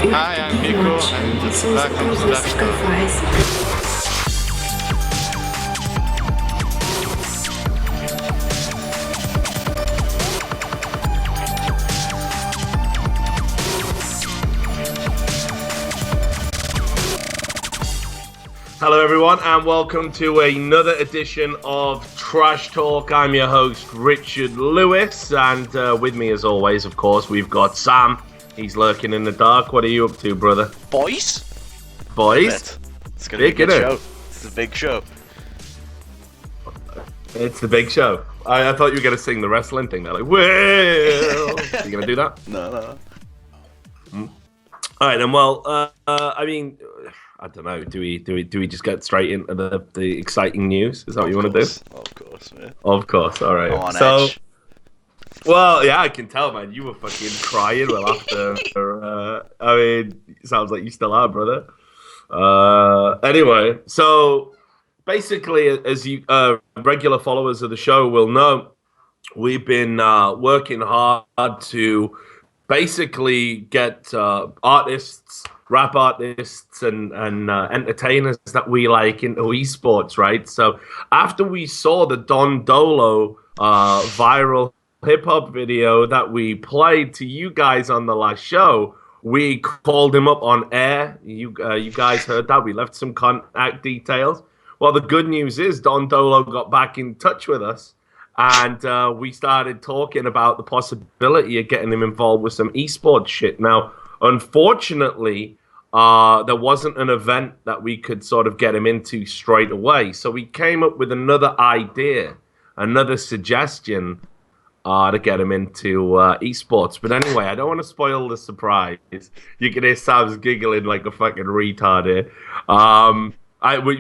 Hi, I'm Nico. I'm just back on the Slack. Hello everyone and welcome to another edition of Trash Talk. I'm your host Richard Lewis and with me as always, of course, we've got Sam. He's lurking in the dark. What are you up to, brother? Boys? Boys? It's going to be a good show. It's a big show. It's the big show. I thought you were going to sing the wrestling thing. They're like, well, are you going to do that? No. All right, then. Well, I mean, I don't know. Do we just get straight into the exciting news? Is that what you want to do? Of course, man. Of course. All right. I'm on edge. Well, yeah, I can tell, man. You were fucking crying well after. I mean, sounds like you still are, brother. Anyway, so basically, as you regular followers of the show will know, we've been working hard to basically get artists, rap artists, and entertainers that we like into esports, right? So after we saw the Dolo viral hip hop video that we played to you guys on the last show, we called him up on air. You guys heard that. We left some contact details. Well, the good news is Don Dolo got back in touch with us, and we started talking about the possibility of getting him involved with some esports shit. Now, unfortunately, there wasn't an event that we could sort of get him into straight away. So we came up with another idea, another suggestion to get him into esports. But anyway, I don't want to spoil the surprise. You can hear Sam's giggling like a fucking retard here.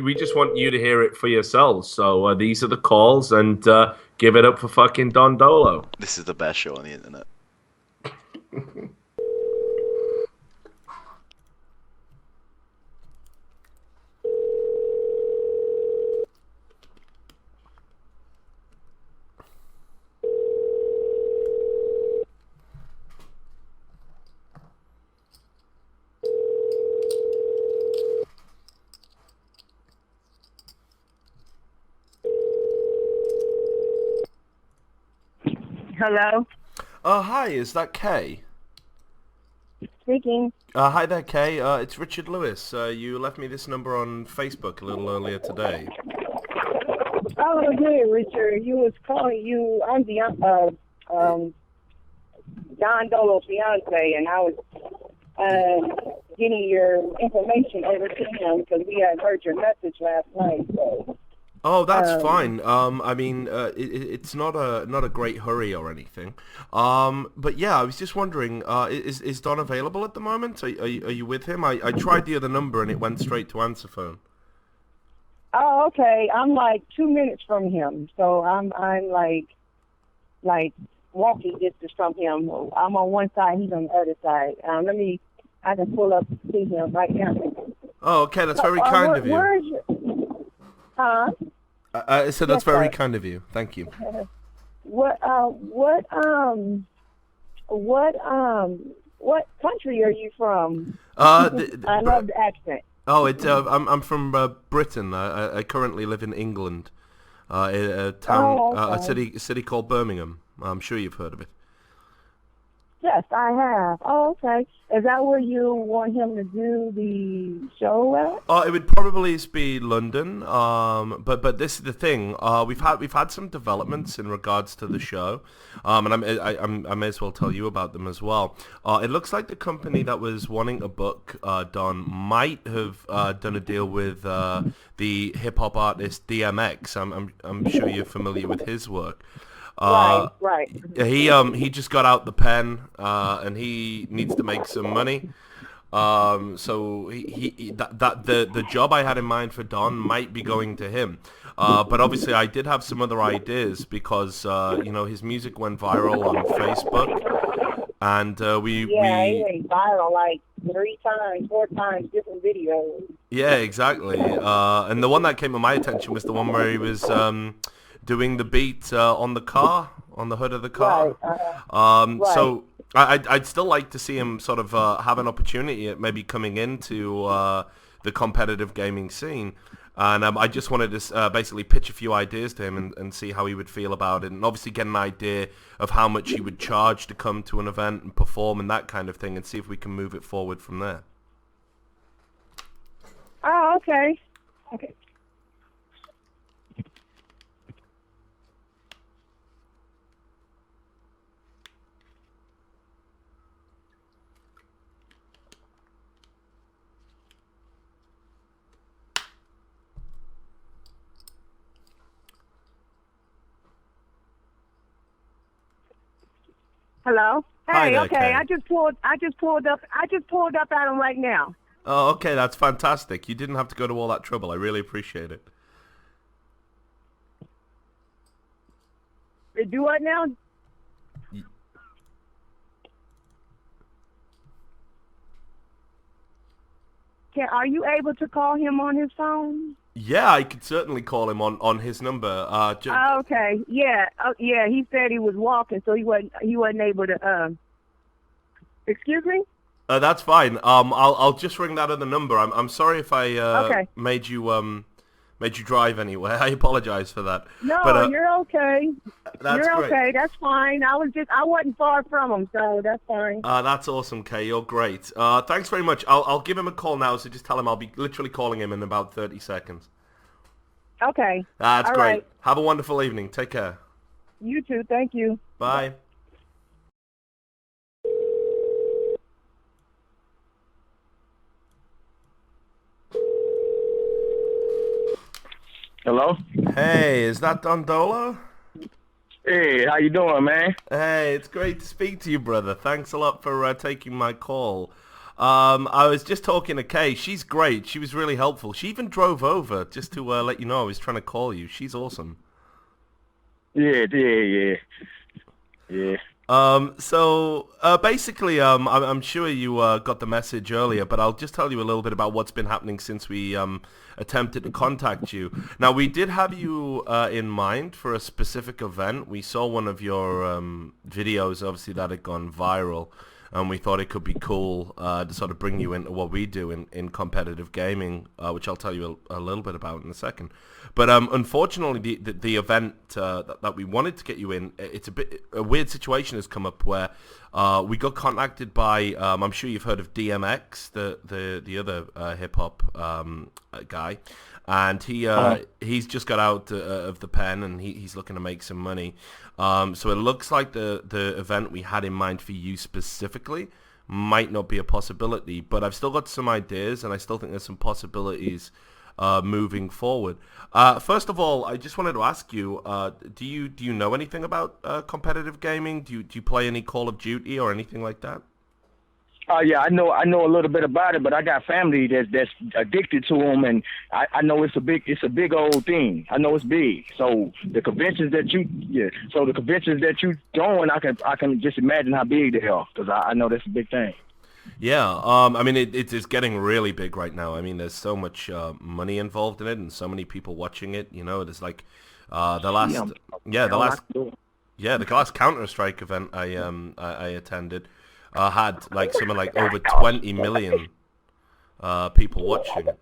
We just want you to hear it for yourselves. So these are the calls, and give it up for fucking Don Dolo. This is the best show on the internet. Hello? Hi, is that Kay? Speaking. Hi there, Kay. It's Richard Lewis. You left me this number on Facebook a little earlier today. Oh, hey, Richard. You was calling you. I'm the Don Dolo's fiance, and I was getting your information over to him because we had heard your message last night. So. Oh, that's fine. I mean, it's not a great hurry or anything. But yeah, I was just wondering, is Don available at the moment? Are you with him? I tried the other number and it went straight to answer phone. Oh, okay. I'm like 2 minutes from him, so I'm like walking distance from him. I'm on one side, he's on the other side. I can pull up to see him right now. Oh, okay. That's very kind of you. Where is your... Huh? I said that's very kind of you. Thank you. What country are you from? I love the accent. Oh, I'm from Britain. I currently live in England, a town, a city called Birmingham. I'm sure you've heard of it. Yes, I have. Oh, okay. Is that where you want him to do the show at? It would probably be London. But this is the thing. We've had some developments in regards to the show. And I may as well tell you about them as well. It looks like the company that was wanting to book Don might have done a deal with the hip hop artist DMX. I'm sure you're familiar with his work. Right. He just got out the pen, and he needs to make some money. So the job I had in mind for Don might be going to him. But obviously I did have some other ideas because his music went viral on Facebook, and he went viral like 4 times, different videos. Yeah, exactly. And the one that came to my attention was the one where he was doing the beat on the car on the hood of the car. Right. So I'd still like to see him sort of have an opportunity at maybe coming into the competitive gaming scene. And I just wanted to basically pitch a few ideas to him and see how he would feel about it. And obviously get an idea of how much he would charge to come to an event and perform and that kind of thing, and see if we can move it forward from there. Oh, okay. Okay. Hello. Hi Hey, there, okay. Kay. I just pulled up at him right now. Oh, okay, that's fantastic. You didn't have to go to all that trouble. I really appreciate it. Do what now? Are you able to call him on his phone? Yeah, I could certainly call him on his number. Okay. Yeah. Oh, yeah. He said he was walking, so he wasn't able to. Excuse me. That's fine. I'll just ring that other number. I'm sorry if I Okay. made you drive anywhere. I apologize for that. No, But, you're okay. That's You're great. okay. That's fine. I wasn't far from him, so that's fine. That's awesome, Kay. You're great. Thanks very much. I'll give him a call now, so just tell him I'll be literally calling him in about 30 seconds. Okay. That's All great. right. Have a wonderful evening. Take care. You too. Thank you. Bye. Hello? Hey, is that Don Dolo? Hey, how you doing, man? Hey, it's great to speak to you, brother. Thanks a lot for taking my call. I was just talking to Kay. She's great. She was really helpful. She even drove over just to let you know I was trying to call you. She's awesome. Yeah. So basically, I'm sure you got the message earlier, but I'll just tell you a little bit about what's been happening since we attempted to contact you. Now, we did have you in mind for a specific event. We saw one of your videos, obviously, that had gone viral, and we thought it could be cool to sort of bring you into what we do in competitive gaming, which I'll tell you a little bit about in a second. But unfortunately, the event that we wanted to get you in, it's a weird situation has come up where we got contacted by, I'm sure you've heard of DMX, the other hip hop guy, and he's just got out of the pen, and he's looking to make some money. So it looks like the event we had in mind for you specifically might not be a possibility, but I've still got some ideas, and I still think there's some possibilities moving forward. First of all, I just wanted to ask you, do you know anything about competitive gaming? Do you play any Call of Duty or anything like that? Yeah, I know a little bit about it, but I got family that's addicted to them, and I know it's a big old thing. I know it's big. So the conventions that you doing, I can just imagine how big they are, because I know that's a big thing. Yeah, I mean, it is getting really big right now. I mean, there's so much money involved in it, and so many people watching it. You know, there's like the last Counter-Strike event I attended had like something like over 20 million people watching it.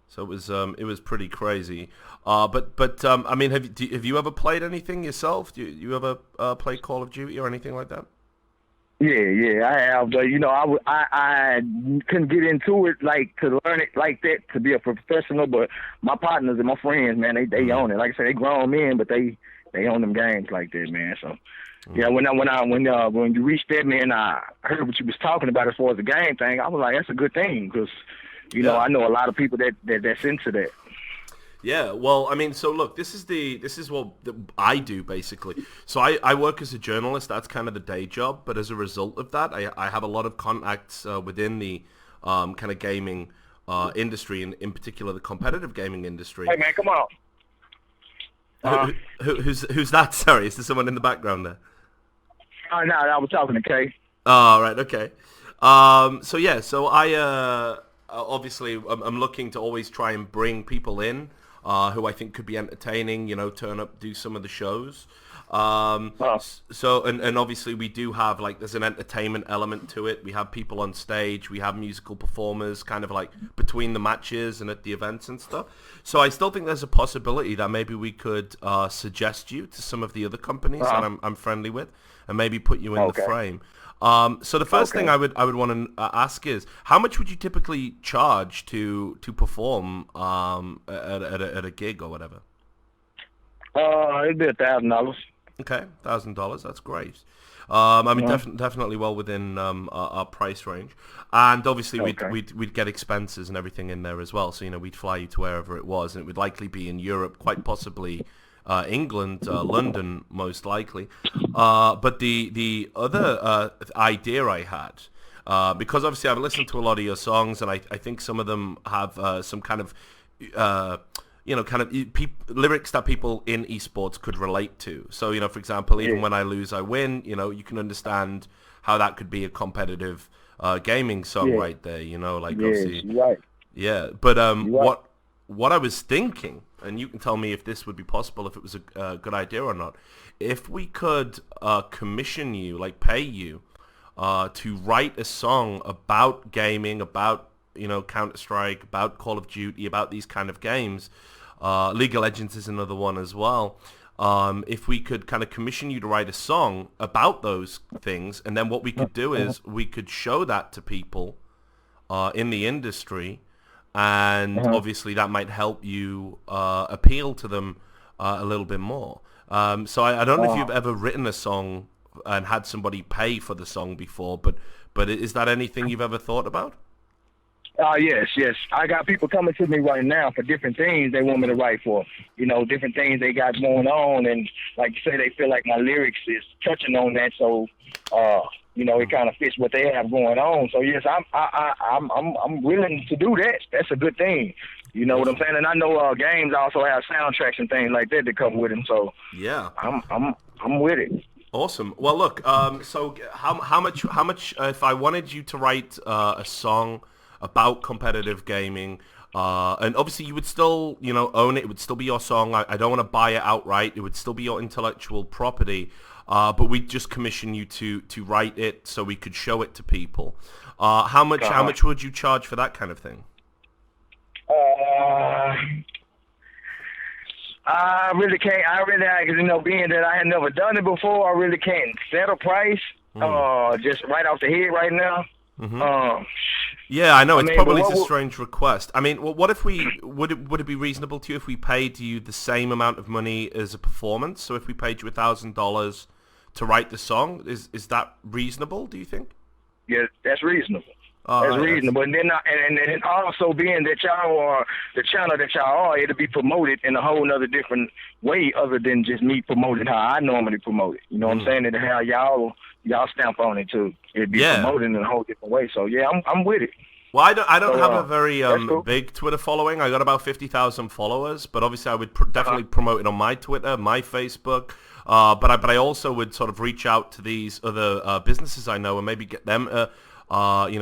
So it was pretty crazy. But I mean, have you ever played anything yourself? Do you ever play Call of Duty or anything like that? Yeah, I have. But I couldn't get into it like to learn it like that to be a professional. But my partners and my friends, man, they own it. Like I said, they grown men, but they own them games like that, man. So yeah, when you reached that, man, I heard what you was talking about as far as the game thing. I was like, that's a good thing, because know I know a lot of people that's into that. Yeah, well, I mean, so look, this is what I do basically. So I work as a journalist. That's kind of the day job. But as a result of that, I have a lot of contacts within the kind of gaming industry, and in particular the competitive gaming industry. Hey man, come on. Who's that? Sorry, is there someone in the background there? No, I was talking to Kay. Oh, right, okay. So yeah, so I obviously I'm looking to always try and bring people in who I think could be entertaining, you know, turn up, do some of the shows. So, and obviously we do have, like, there's an entertainment element to it. We have people on stage, we have musical performers kind of like between the matches and at the events and stuff. So I still think there's a possibility that maybe we could suggest you to some of the other companies that I'm friendly with, and maybe put you in the frame. So the first thing I would want to ask is, how much would you typically charge to perform at a gig or whatever? It'd be $1,000. Okay, $1,000. That's great. I mean, definitely well within our price range, and obviously we'd get expenses and everything in there as well. So we'd fly you to wherever it was, and it would likely be in Europe, quite possibly England, London, most likely. But the other idea I had, because obviously I've listened to a lot of your songs, and I think some of them have some kind of lyrics that people in esports could relate to. So, for example, even when I lose, I win, you can understand how that could be a competitive gaming song right there, obviously. Right. Yeah, but what I was thinking, and you can tell me if this would be possible, if it was a good idea or not, if we could commission you, like pay you, to write a song about gaming, about Counter-Strike, about Call of Duty, about these kind of games. League of Legends is another one as well. If we could kind of commission you to write a song about those things, and then what we could do is we could show that to people in the industry, and obviously that might help you appeal to them a little bit more. So I don't know if you've ever written a song and had somebody pay for the song before, but is that anything you've ever thought about? Yes. I got people coming to me right now for different things they want me to write for. Different things they got going on, and like you say, they feel like my lyrics is touching on that. So, it kind of fits what they have going on. So yes, I'm willing to do that. That's a good thing. You know what I'm saying? And I know games also have soundtracks and things like that that come with them. So yeah, I'm with it. Awesome. Well, look. So how much if I wanted you to write a song about competitive gaming, and obviously you would still own it, it would still be your song, I don't want to buy it outright, it would still be your intellectual property, but we'd just commission you to write it so we could show it to people. How much would you charge for that kind of thing? I really can't, being that I had never done it before, I really can't set a price just right off the head right now. Yeah, I know. It's probably a strange request. I mean, what if would it be reasonable to you if we paid you the same amount of money as a performance? So if we paid you $1,000 to write the song, is that reasonable, do you think? Yeah, that's reasonable. That's reasonable. And then and also being that y'all are the channel that y'all are, it'll be promoted in a whole other different way other than just me promoting how I normally promote it. You know what I'm saying? And how y'all stamp on it too. It'd be promoted in a whole different way. So yeah, I'm with it. Well, I don't have a very big Twitter following. I got about 50,000 followers, but obviously I would definitely promote it on my Twitter, my Facebook. But I also would sort of reach out to these other businesses I know and maybe get them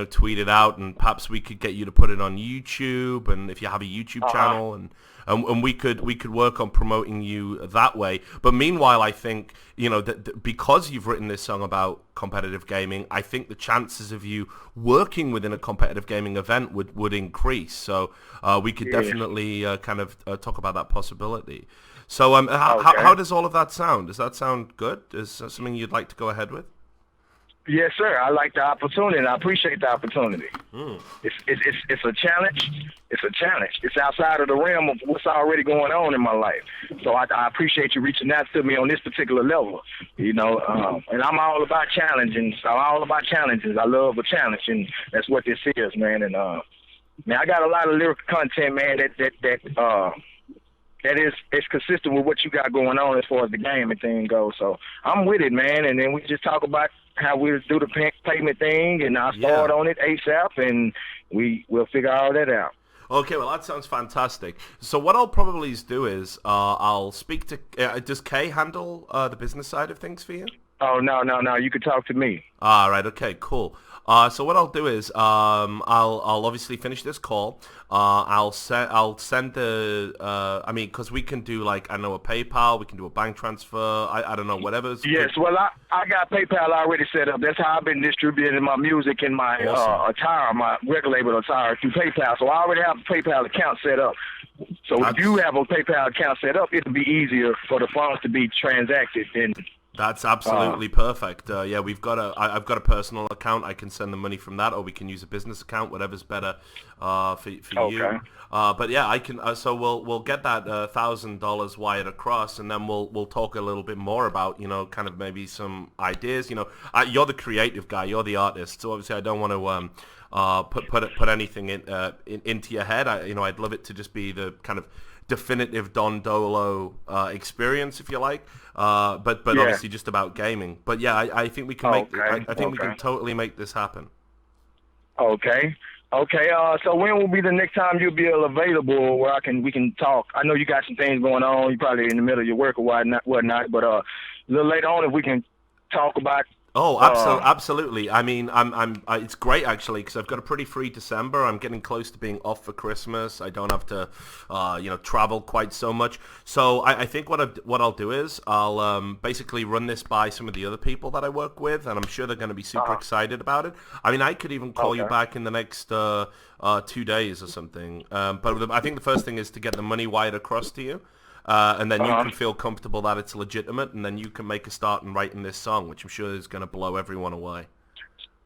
tweet it out, and perhaps we could get you to put it on YouTube, and if you have a YouTube channel, and we could work on promoting you that way. But meanwhile, I think that because you've written this song about competitive gaming, I think the chances of you working within a competitive gaming event would increase. So we could definitely kind of talk about that possibility. So how does all of that sound? Does that sound good? Is that something you'd like to go ahead with? Yes, sir. I like the opportunity, and I appreciate the opportunity. It's a challenge. It's a challenge. It's outside of the realm of what's already going on in my life. So I appreciate you reaching out to me on this particular level. And I'm all about challenging. So I'm all about challenges. I love a challenge, and that's what this is, man. And man, I got a lot of lyrical content, man. That is consistent with what you got going on as far as the game and thing goes. So I'm with it, man. And then we just talk about how we'll do the payment thing, and I'll start on it ASAP, and we'll figure all that out. Okay, well, that sounds fantastic. So what I'll probably do is I'll speak to... does Kay handle the business side of things for you? Oh, no. You can talk to me. All right, okay, cool. So what I'll do is I'll obviously finish this call. I'll send the I mean, because we can do like, I know, a PayPal, we can do a bank transfer. I don't know, whatever's Yes, good. well, I got PayPal already set up. That's how I've been distributing my music and my attire, my record label attire through PayPal. So I already have a PayPal account set up. So if you have a PayPal account set up, it'll be easier for the funds to be transacted. That's absolutely perfect. Yeah, I've got a personal account. I can send the money from that, or we can use a business account, whatever's better for you. But yeah, I can. So we'll get that $1,000 wired across, and then we'll talk a little bit more about, you know, kind of maybe some ideas. You know, you're the creative guy, you're the artist, so obviously I don't want to put anything into your head. I'd love it to just be the kind of definitive Don Dolo experience, if you like, but yeah, obviously just about gaming. But yeah, I think we can I think we can totally make this happen. Okay. So when will be the next time you'll be available where we can talk? I know you got some things going on. You're probably in the middle of your work or whatnot. But a little later on, if we can talk about. Oh, absolutely. I mean, it's great actually, because I've got a pretty free December. I'm getting close to being off for Christmas. I don't have to, travel quite so much. So I think what I'll do is I'll basically run this by some of the other people that I work with, and I'm sure they're going to be super excited about it. I mean, I could even call you back in the next 2 days or something. But I think the first thing is to get the money wired across to you. And then you can feel comfortable that it's legitimate, and then you can make a start in writing this song, which I'm sure is going to blow everyone away.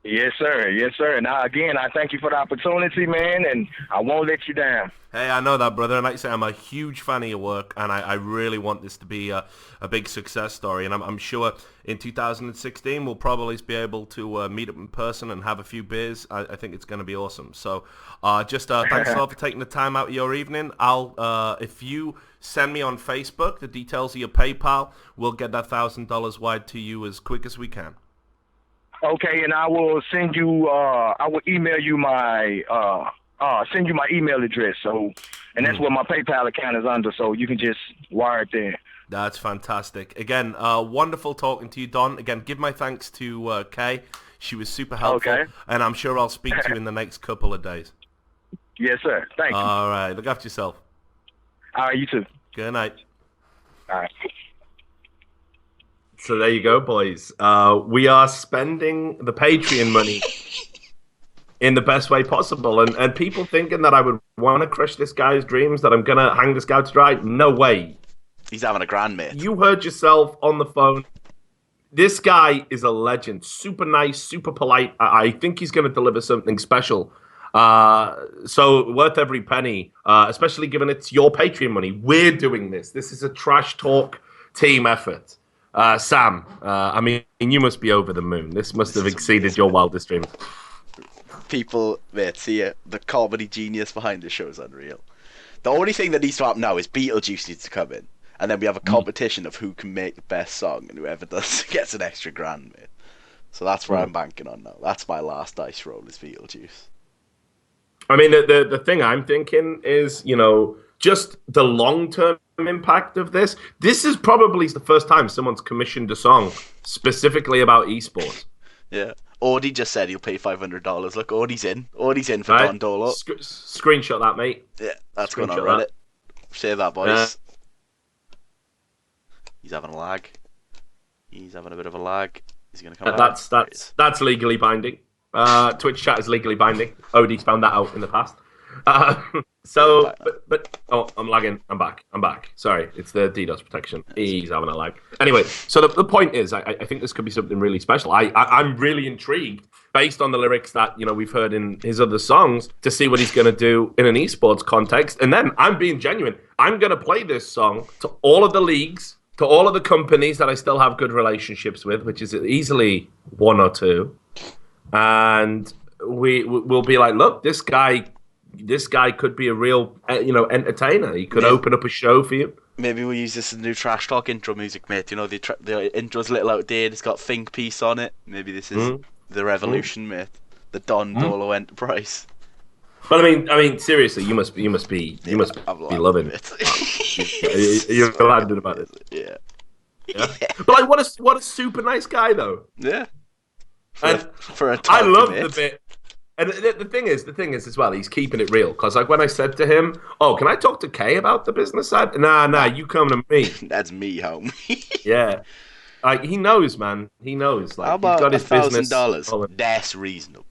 Yes, sir. Now, again, I thank you for the opportunity, man, and I won't let you down. Hey, I know that, brother, and like I say, I'm a huge fan of your work, and I really want this to be a big success story, and I'm sure in 2016 we'll probably be able to meet up in person and have a few beers. I think it's going to be awesome. So thanks a lot for taking the time out of your evening. If you send me on Facebook the details of your PayPal, we'll get that $1,000 wired to you as quick as we can. Okay, and I will send you. I will email you my send you my email address. So, and that's what my PayPal account is under. So you can just wire it there. That's fantastic. Again, wonderful talking to you, Don. Again, give my thanks to Kay. She was super helpful, and I'm sure I'll speak to you in the next couple of days. Yes, sir. Thank you. All right, look after yourself. All right, you too. Good night. All right. So there you go, boys. We are spending the Patreon money in the best way possible. And people thinking that I would want to crush this guy's dreams, that I'm going to hang this guy to dry, no way. He's having a grand, mate. You heard yourself on the phone. This guy is a legend. Super nice, super polite. I think he's going to deliver something special. So worth every penny, especially given it's your Patreon money. We're doing this. This is a trash talk team effort. Sam, I mean, you must be over the moon. This must have exceeded your wildest dreams. People, mate, see it. The comedy genius behind the show is unreal. The only thing that needs to happen now is Beetlejuice needs to come in, and then we have a competition of who can make the best song, and whoever does gets an extra grand, mate. So that's where I'm banking on now. That's my last dice roll, is Beetlejuice. I mean, the thing I'm thinking is, just the long-term impact of this. This is probably the first time someone's commissioned a song specifically about esports. Yeah. Audie just said he'll pay $500. Look, Audie's in. Audie's in for Don Dolo. Screenshot that, mate. Yeah, that's going on Reddit. Share that, boys. He's having a lag. He's having a bit of a lag. He's going to come out. That's legally binding. Twitch chat is legally binding. Odie's found that out in the past. I'm lagging. I'm back. Sorry, it's the DDoS protection. He's having a lag. Anyway, so the point is, I think this could be something really special. I'm really intrigued, based on the lyrics that we've heard in his other songs, to see what he's going to do in an esports context. And then I'm being genuine. I'm going to play this song to all of the leagues, to all of the companies that I still have good relationships with, which is easily one or two, and we'll be like, look, this guy could be a real, entertainer. He could open up a show for you. Maybe we'll use this as a new trash talk intro music, mate. The intro's a little outdated. It's got Think Piece on it. Maybe this is the revolution, mate. The Don Dolo Enterprise. But I mean, seriously, you must be loving it. You're landed about it. Yeah. But what a super nice guy, though. Yeah. For a I love mate. the bit. And the thing is as well, he's keeping it real. Because like when I said to him, "Oh, can I talk to Kay about the business side?" Nah, you come to me. That's me, homie. Yeah, like he knows, man. He knows. Like How he's got about his business. $1,000? That's reasonable.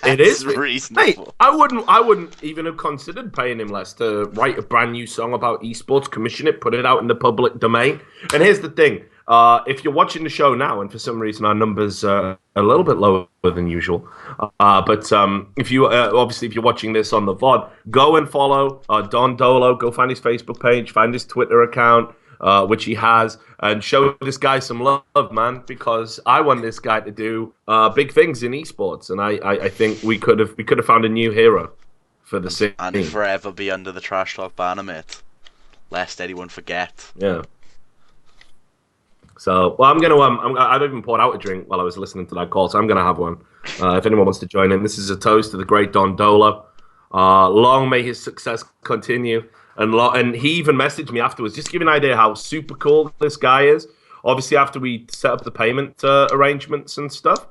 It is reasonable. Mate, I wouldn't even have considered paying him less to write a brand new song about esports, commission it, put it out in the public domain. And here's the thing: if you're watching the show now, and for some reason our numbers are a little bit lower than usual, but if you obviously if you're watching this on the VOD, go and follow Don Dolo. Go find his Facebook page, find his Twitter account. Which he has, and show this guy some love, man, because I want this guy to do big things in esports, and I think we could have found a new hero for the scene. And forever be under the Trash Talk banner, mate. Lest anyone forget. Yeah. So, well, I've even poured out a drink while I was listening to that call, so I'm gonna have one. If anyone wants to join in, this is a toast to the great Don Dolo. Long may his success continue. And he even messaged me afterwards, just to give you an idea how super cool this guy is. Obviously, after we set up the payment arrangements and stuff,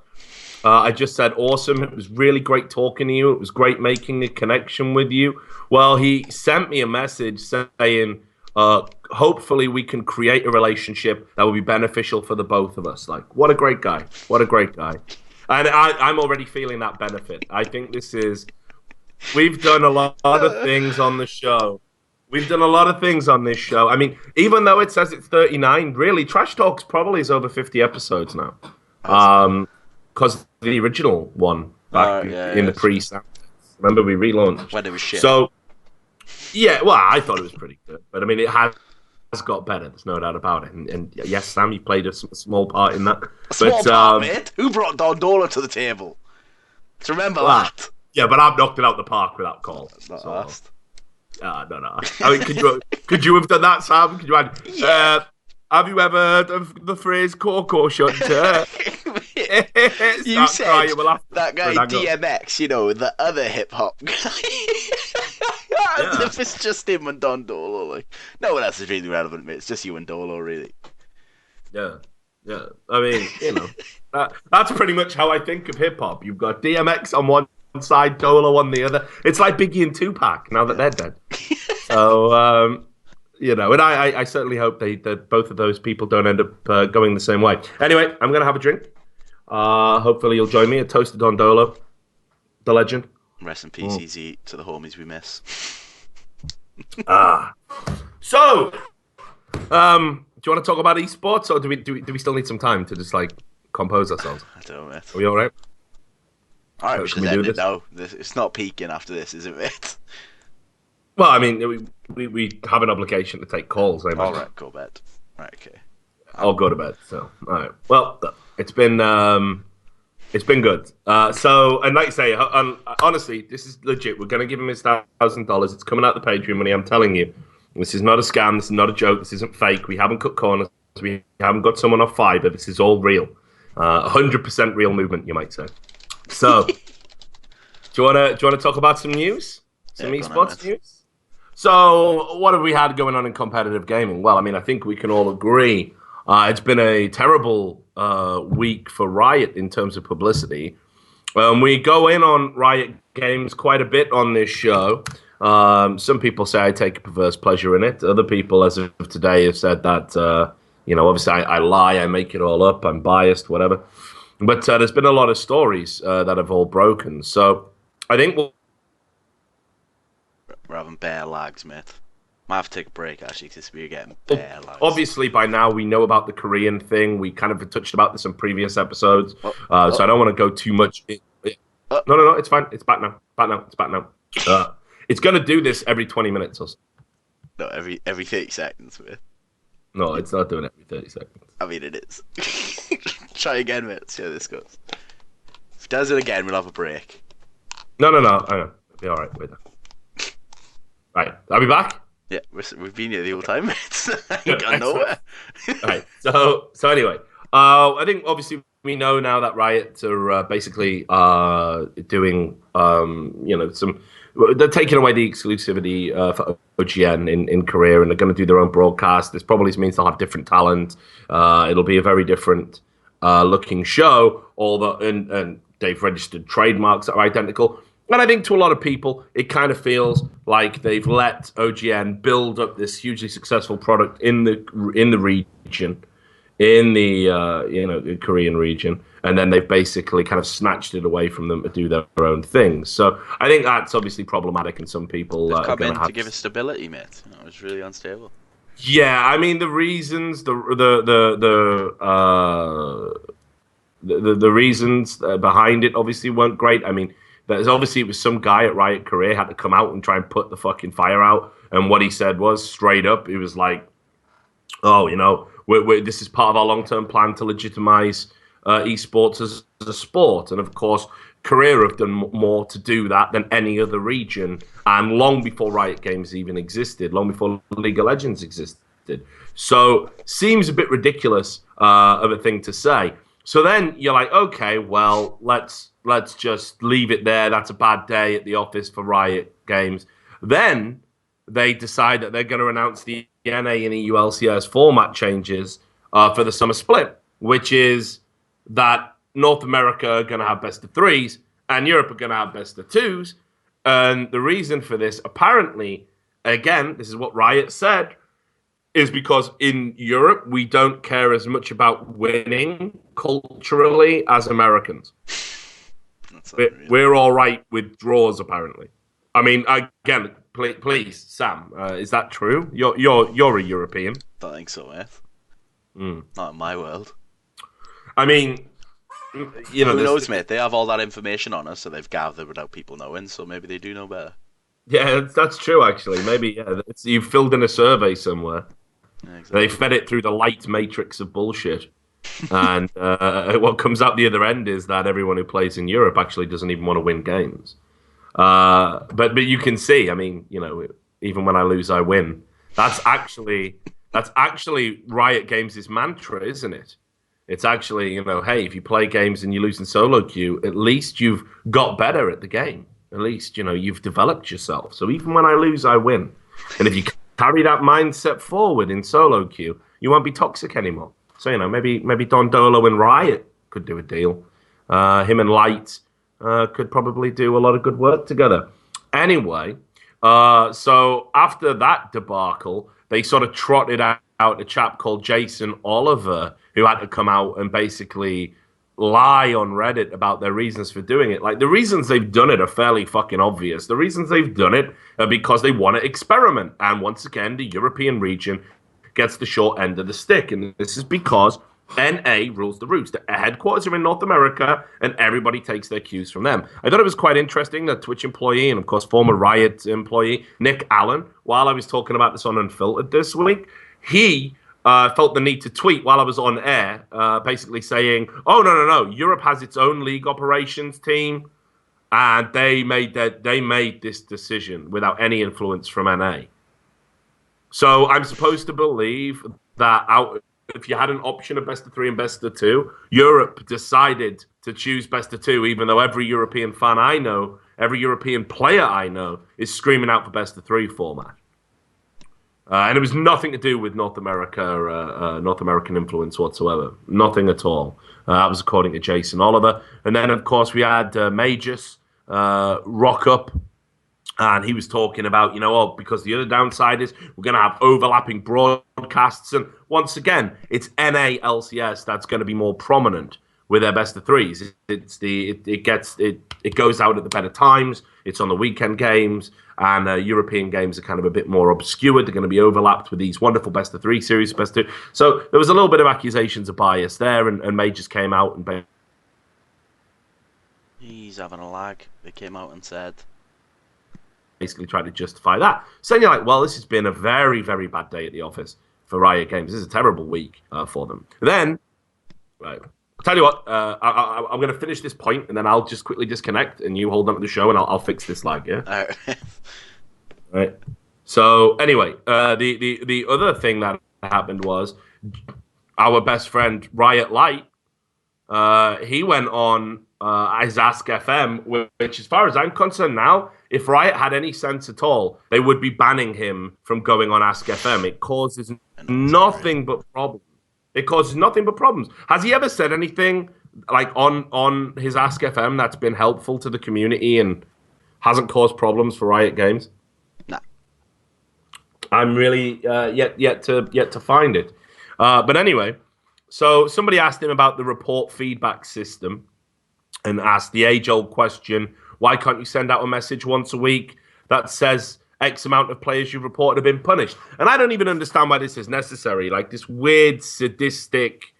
I just said, awesome. It was really great talking to you. It was great making a connection with you. Well, he sent me a message saying, hopefully we can create a relationship that will be beneficial for the both of us. Like, what a great guy. What a great guy. And I'm already feeling that benefit. I think we've done a lot of things on the show. We've done a lot of things on this show. I mean, even though it says it's 39, really, Trash Talks probably is over 50 episodes now. Because the original one back in the pre-sound. Remember, we relaunched. When it was shit. So, yeah, well, I thought it was pretty good. But, I mean, it has got better. There's no doubt about it. And yes, Sam, you played a small part in that. A small part, mate? Who brought Don Dolo to the table? To remember that. Yeah, but I've knocked it out the park without call. Not last. No. I mean, could you have done that, Sam? Could you add? Yeah. Have you ever heard of the phrase "Coco shut"? You said that guy DMX, you know, the other hip hop guy. As if it's just him and Don Dolo. Like, no one else is really relevant, mate. It's just you and Dolo, really. Yeah. I mean, you know, that's pretty much how I think of hip hop. You've got DMX on one side, Dolo on the other. It's like Biggie and Tupac now that they're dead. So, you know, and I certainly hope that both of those people don't end up going the same way. Anyway, I'm going to have a drink. Hopefully you'll join me. A toasted on Dolo, the legend. Rest in peace, easy to the homies we miss. So, do you want to talk about esports, or do we still need some time to just like compose ourselves? I don't know, mate. Are we all right? All right, we Can should we do end it this? now. It's not peaking after this, is it, mate? Well, I mean, we have an obligation to take calls. All right, go bed. Right, okay. I'll go to bed. So, all right. Well, it's been good. So, and like you say, honestly, this is legit. We're gonna give him his $1,000. It's coming out the Patreon money. I'm telling you, this is not a scam. This is not a joke. This isn't fake. We haven't cut corners. We haven't got someone off Fiverr. This is all real. 100% real movement, you might say. So, do you wanna talk about some news? Some esports news? So, what have we had going on in competitive gaming? Well, I mean, I think we can all agree it's been a terrible week for Riot in terms of publicity. We go in on Riot Games quite a bit on this show. Some people say I take a perverse pleasure in it. Other people, as of today, have said that, you know, obviously I lie, I make it all up, I'm biased, whatever. But there's been a lot of stories that have all broken. So I think we're having bare lags, mate. Might have to take a break, actually, because we're getting bare lags. Obviously, by now, we know about the Korean thing. We kind of touched about this in previous episodes. So I don't want to go too much. No, it's fine. It's back now. It's back now. It's going to do this every 20 minutes or so. No, every 30 seconds, mate. No, it's not doing it every 30 seconds. I mean, it is. Try again, mate. See how this goes. If it does it again, we'll have a break. No. I know. It'll be all right. Wait. Right. Are we back? Yeah, we've been here the whole time, mate. Ain't gone nowhere. Right. So anyway, I think obviously we know now that Riot are basically doing, you know, they're taking away the exclusivity for OGN in Korea, and they're going to do their own broadcast. This probably means they'll have different talent. It'll be a very different looking show, and they've registered trademarks that are identical. And I think to a lot of people, it kind of feels like they've let OGN build up this hugely successful product in the region, in the Korean region, and then they've basically kind of snatched it away from them to do their own things. So I think that's obviously problematic, and some people They've are come going in to have to give us stability, mate. It's really unstable. Yeah, I mean the reasons, the reasons behind it obviously weren't great. I mean, it was some guy at Riot Korea had to come out and try and put the fucking fire out, and what he said was straight up, he was like, "Oh, this is part of our long-term plan to legitimize esports as a sport," and of course, Korea have done more to do that than any other region, and long before Riot Games even existed, long before League of Legends existed. So seems a bit ridiculous of a thing to say. So then you're like, okay, well, let's just leave it there. That's a bad day at the office for Riot Games. Then they decide that they're going to announce the NA and EU LCS format changes for the summer split, which is that North America are going to have best of threes and Europe are going to have best of twos. And the reason for this, apparently, again, this is what Riot said, is because in Europe, we don't care as much about winning culturally as Americans. We're all right with draws, apparently. I mean, again, please, Sam, is that true? You're a European. Don't think so, mate. Not in my world. I mean, who knows, mate? They have all that information on us, so they've gathered without people knowing. So maybe they do know better. Yeah, that's true. Actually, maybe you've filled in a survey somewhere. Yeah, exactly. They fed it through the light matrix of bullshit, and what comes out the other end is that everyone who plays in Europe actually doesn't even want to win games. But you can see, I mean, even when I lose, I win. That's actually Riot Games' mantra, isn't it? It's actually, hey, if you play games and you lose in solo queue, at least you've got better at the game. At least, you've developed yourself. So even when I lose, I win. And if you carry that mindset forward in solo queue, you won't be toxic anymore. So, maybe Don Dolo and Riot could do a deal. Him and Light could probably do a lot of good work together. Anyway, so after that debacle, they sort of trotted out a chap called Jason Oliver, who had to come out and basically lie on Reddit about their reasons for doing it. Like, the reasons they've done it are fairly fucking obvious. The reasons they've done it are because they want to experiment. And once again, the European region gets the short end of the stick. And this is because NA rules the roost. The headquarters are in North America, and everybody takes their cues from them. I thought it was quite interesting that Twitch employee and, of course, former Riot employee Nick Allen, while I was talking about this on Unfiltered this week, he felt the need to tweet while I was on air, basically saying, "Oh no, Europe has its own league operations team, and they made this decision without any influence from NA." So I'm supposed to believe that if you had an option of best of three and best of two, Europe decided to choose best of two, even though every European fan I know, every European player I know, is screaming out for best of three format. And it was nothing to do with North America, North American influence whatsoever. Nothing at all. That was according to Jason Oliver. And then, of course, we had Magus rock up, and he was talking about, because the other downside is we're going to have overlapping broadcasts. And once again, it's NA LCS that's going to be more prominent with their best of threes. It goes out at the better times. It's on the weekend games, and European games are kind of a bit more obscured. They're going to be overlapped with these wonderful best of three series, best of two. So there was a little bit of accusations of bias there, and Majors came out and he's having a lag. They came out and said, basically tried to justify that. So you're like, well, this has been a very, very bad day at the office for Riot Games. This is a terrible week for them. Then, right. I'll tell you what, I'm going to finish this point, and then I'll just quickly disconnect, and you hold on to the show, and I'll fix this lag, yeah? All right. Right. So, anyway, the other thing that happened was our best friend, Riot Light, he went on his Ask FM, which, as far as I'm concerned now, if Riot had any sense at all, they would be banning him from going on Ask FM. It causes nothing but problems. It causes nothing but problems. Has he ever said anything like on his Ask FM that's been helpful to the community and hasn't caused problems for Riot Games? No. I'm really yet to find it. But anyway, so somebody asked him about the report feedback system and asked the age-old question, why can't you send out a message once a week that says X amount of players you've reported have been punished? And I don't even understand why this is necessary. Like this weird, sadistic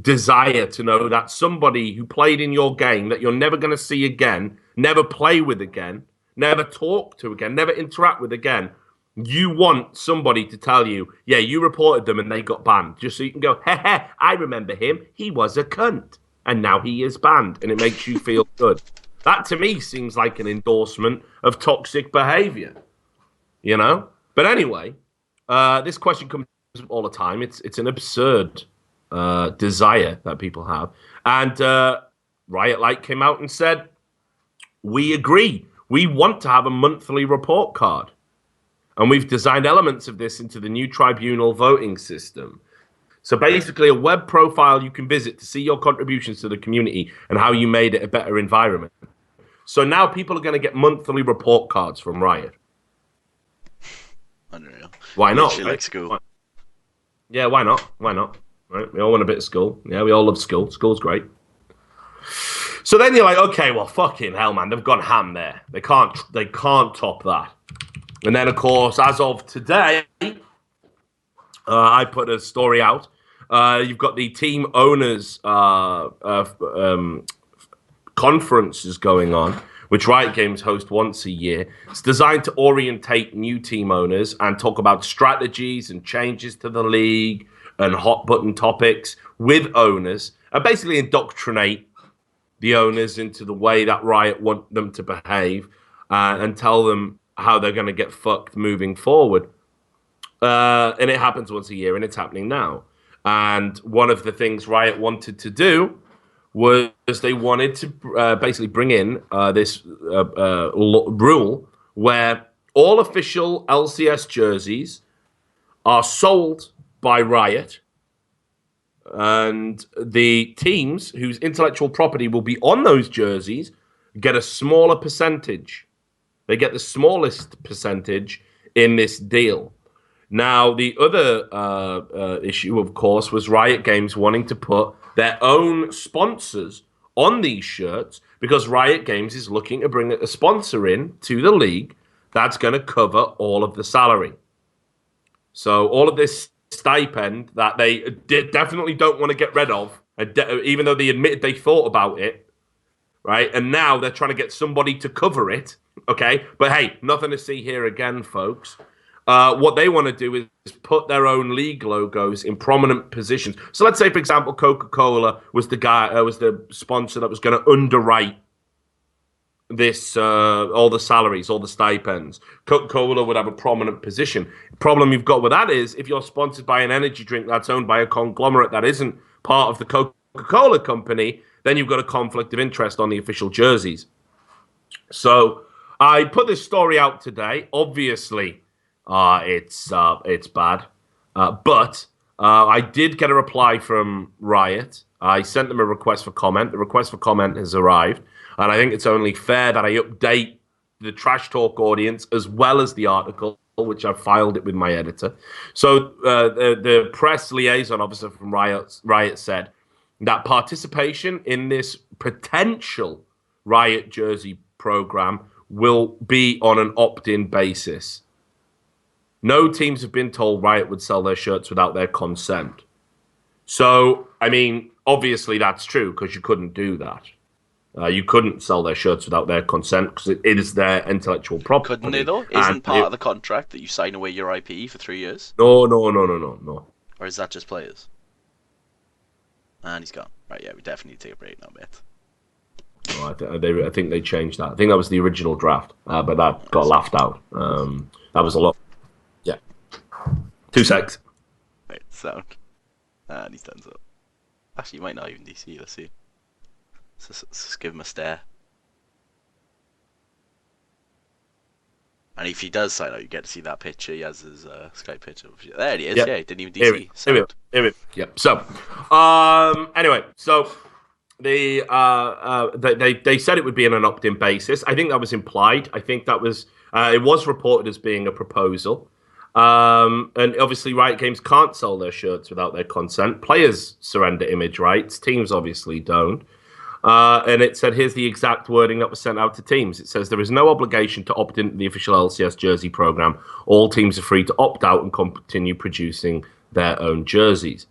desire to know that somebody who played in your game that you're never going to see again, never play with again, never talk to again, never interact with again, you want somebody to tell you, yeah, you reported them and they got banned, just so you can go, heh, I remember him. He was a cunt. And now he is banned. And it makes you feel good. That, to me, seems like an endorsement of toxic behavior. You know? But anyway, this question comes up all the time. It's an absurd desire that people have. And Riot Light came out and said, we agree. We want to have a monthly report card. And we've designed elements of this into the new tribunal voting system. So basically a web profile you can visit to see your contributions to the community and how you made it a better environment. So now people are going to get monthly report cards from Riot. Unreal. Why not? Literally like school. Yeah, why not? Why not? Right? We all want a bit of school. Yeah, we all love school. School's great. So then you're like, okay, well, fucking hell, man, they've gone ham there. They can't top that. And then, of course, as of today, I put a story out. You've got the team owners conferences going on, which Riot Games host once a year. It's designed to orientate new team owners and talk about strategies and changes to the league and hot button topics with owners, and basically indoctrinate the owners into the way that Riot want them to behave and tell them how they're going to get fucked moving forward. And it happens once a year, and it's happening now. And one of the things Riot wanted to do was they wanted to basically bring in this rule where all official LCS jerseys are sold by Riot, and the teams whose intellectual property will be on those jerseys get a smaller percentage. They get the smallest percentage in this deal. Now, the other issue, of course, was Riot Games wanting to put their own sponsors on these shirts because Riot Games is looking to bring a sponsor in to the league that's going to cover all of the salary. So all of this stipend that they definitely don't want to get rid of, even though they admitted they thought about it, right? And now they're trying to get somebody to cover it, okay? But hey, nothing to see here again, folks. What they want to do is put their own league logos in prominent positions. So let's say, for example, Coca-Cola was the sponsor that was going to underwrite this, all the salaries, all the stipends. Coca-Cola would have a prominent position. The problem you've got with that is if you're sponsored by an energy drink that's owned by a conglomerate that isn't part of the Coca-Cola company, then you've got a conflict of interest on the official jerseys. So I put this story out today. Obviously, it's bad. But I did get a reply from Riot. I sent them a request for comment. The request for comment has arrived. And I think it's only fair that I update the Trash Talk audience as well as the article, which I've filed it with my editor. So the press liaison officer from Riot said that participation in this potential Riot jersey program will be on an opt-in basis. No teams have been told Riot would sell their shirts without their consent. So, I mean, obviously that's true because you couldn't do that. You couldn't sell their shirts without their consent because it is their intellectual property. Couldn't they, though? Isn't part of the contract that you sign away your IP for 3 years? No. Or is that just players? And he's gone. Right, yeah, we definitely need to take a break now, mate. No, I think they changed that. I think that was the original draft, but that got laughed out. That was a lot. Yeah. 2 secs. Right, sound. And he's done so. Actually, he might not even DC, let's see. Let's just give him a stare. And if he does sign out, you get to see that picture. He has his Skype picture. There he is. Yep. Yeah, he didn't even Here DC. it. Yep. So, anyway, so they said it would be on an opt-in basis. I think that was implied. I think that was it was reported as being a proposal. And obviously, Riot Games can't sell their shirts without their consent. Players surrender image rights. Teams obviously don't. And it said, here's the exact wording that was sent out to teams. It says, there is no obligation to opt into the official LCS jersey program. All teams are free to opt out and continue producing their own jerseys.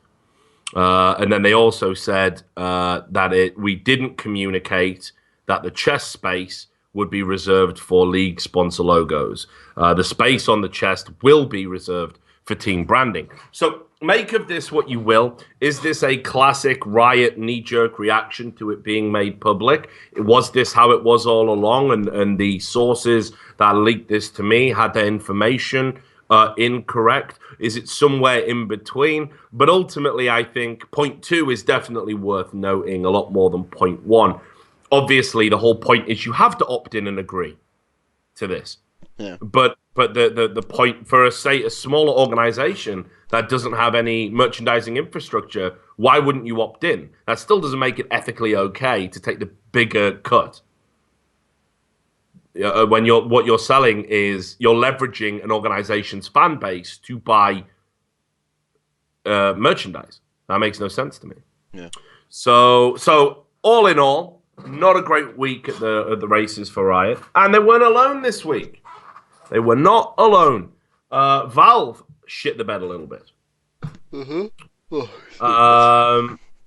And then they also said that we didn't communicate that the chest space would be reserved for league sponsor logos. The space on the chest will be reserved for team branding. So make of this what you will. Is this a classic Riot knee-jerk reaction to it being made public? Was this how it was all along? And the sources that leaked this to me had their information incorrect? Is it somewhere in between? But ultimately, I think point 2 is definitely worth noting a lot more than point 1. Obviously, the whole point is you have to opt in and agree to this. Yeah. But the point for a smaller organization that doesn't have any merchandising infrastructure, why wouldn't you opt in? That still doesn't make it ethically okay to take the bigger cut. When what you're selling is you're leveraging an organization's fan base to buy merchandise. That makes no sense to me. Yeah. So all in all, not a great week at the races for Riot, and they weren't alone this week. They were not alone. Valve shit the bed a little bit.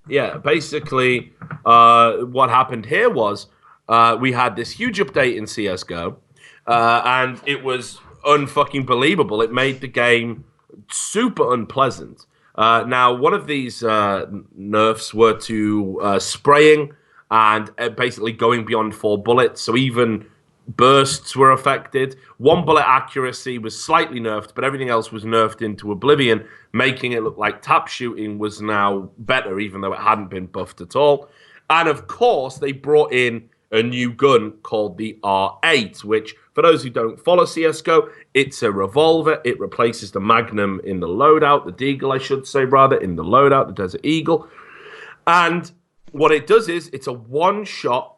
Yeah, basically, what happened here was we had this huge update in CSGO, and it was unfucking believable. It made the game super unpleasant. Now, one of these nerfs were to spraying and basically going beyond 4 bullets, so even bursts were affected. 1 bullet accuracy was slightly nerfed, but everything else was nerfed into oblivion, making it look like tap shooting was now better, even though it hadn't been buffed at all. And of course, they brought in a new gun called the R8, which, for those who don't follow CSGO, it's a revolver. It replaces the Magnum in the loadout, the Deagle, I should say, rather, in the loadout, the Desert Eagle. And what it does is it's a one-shot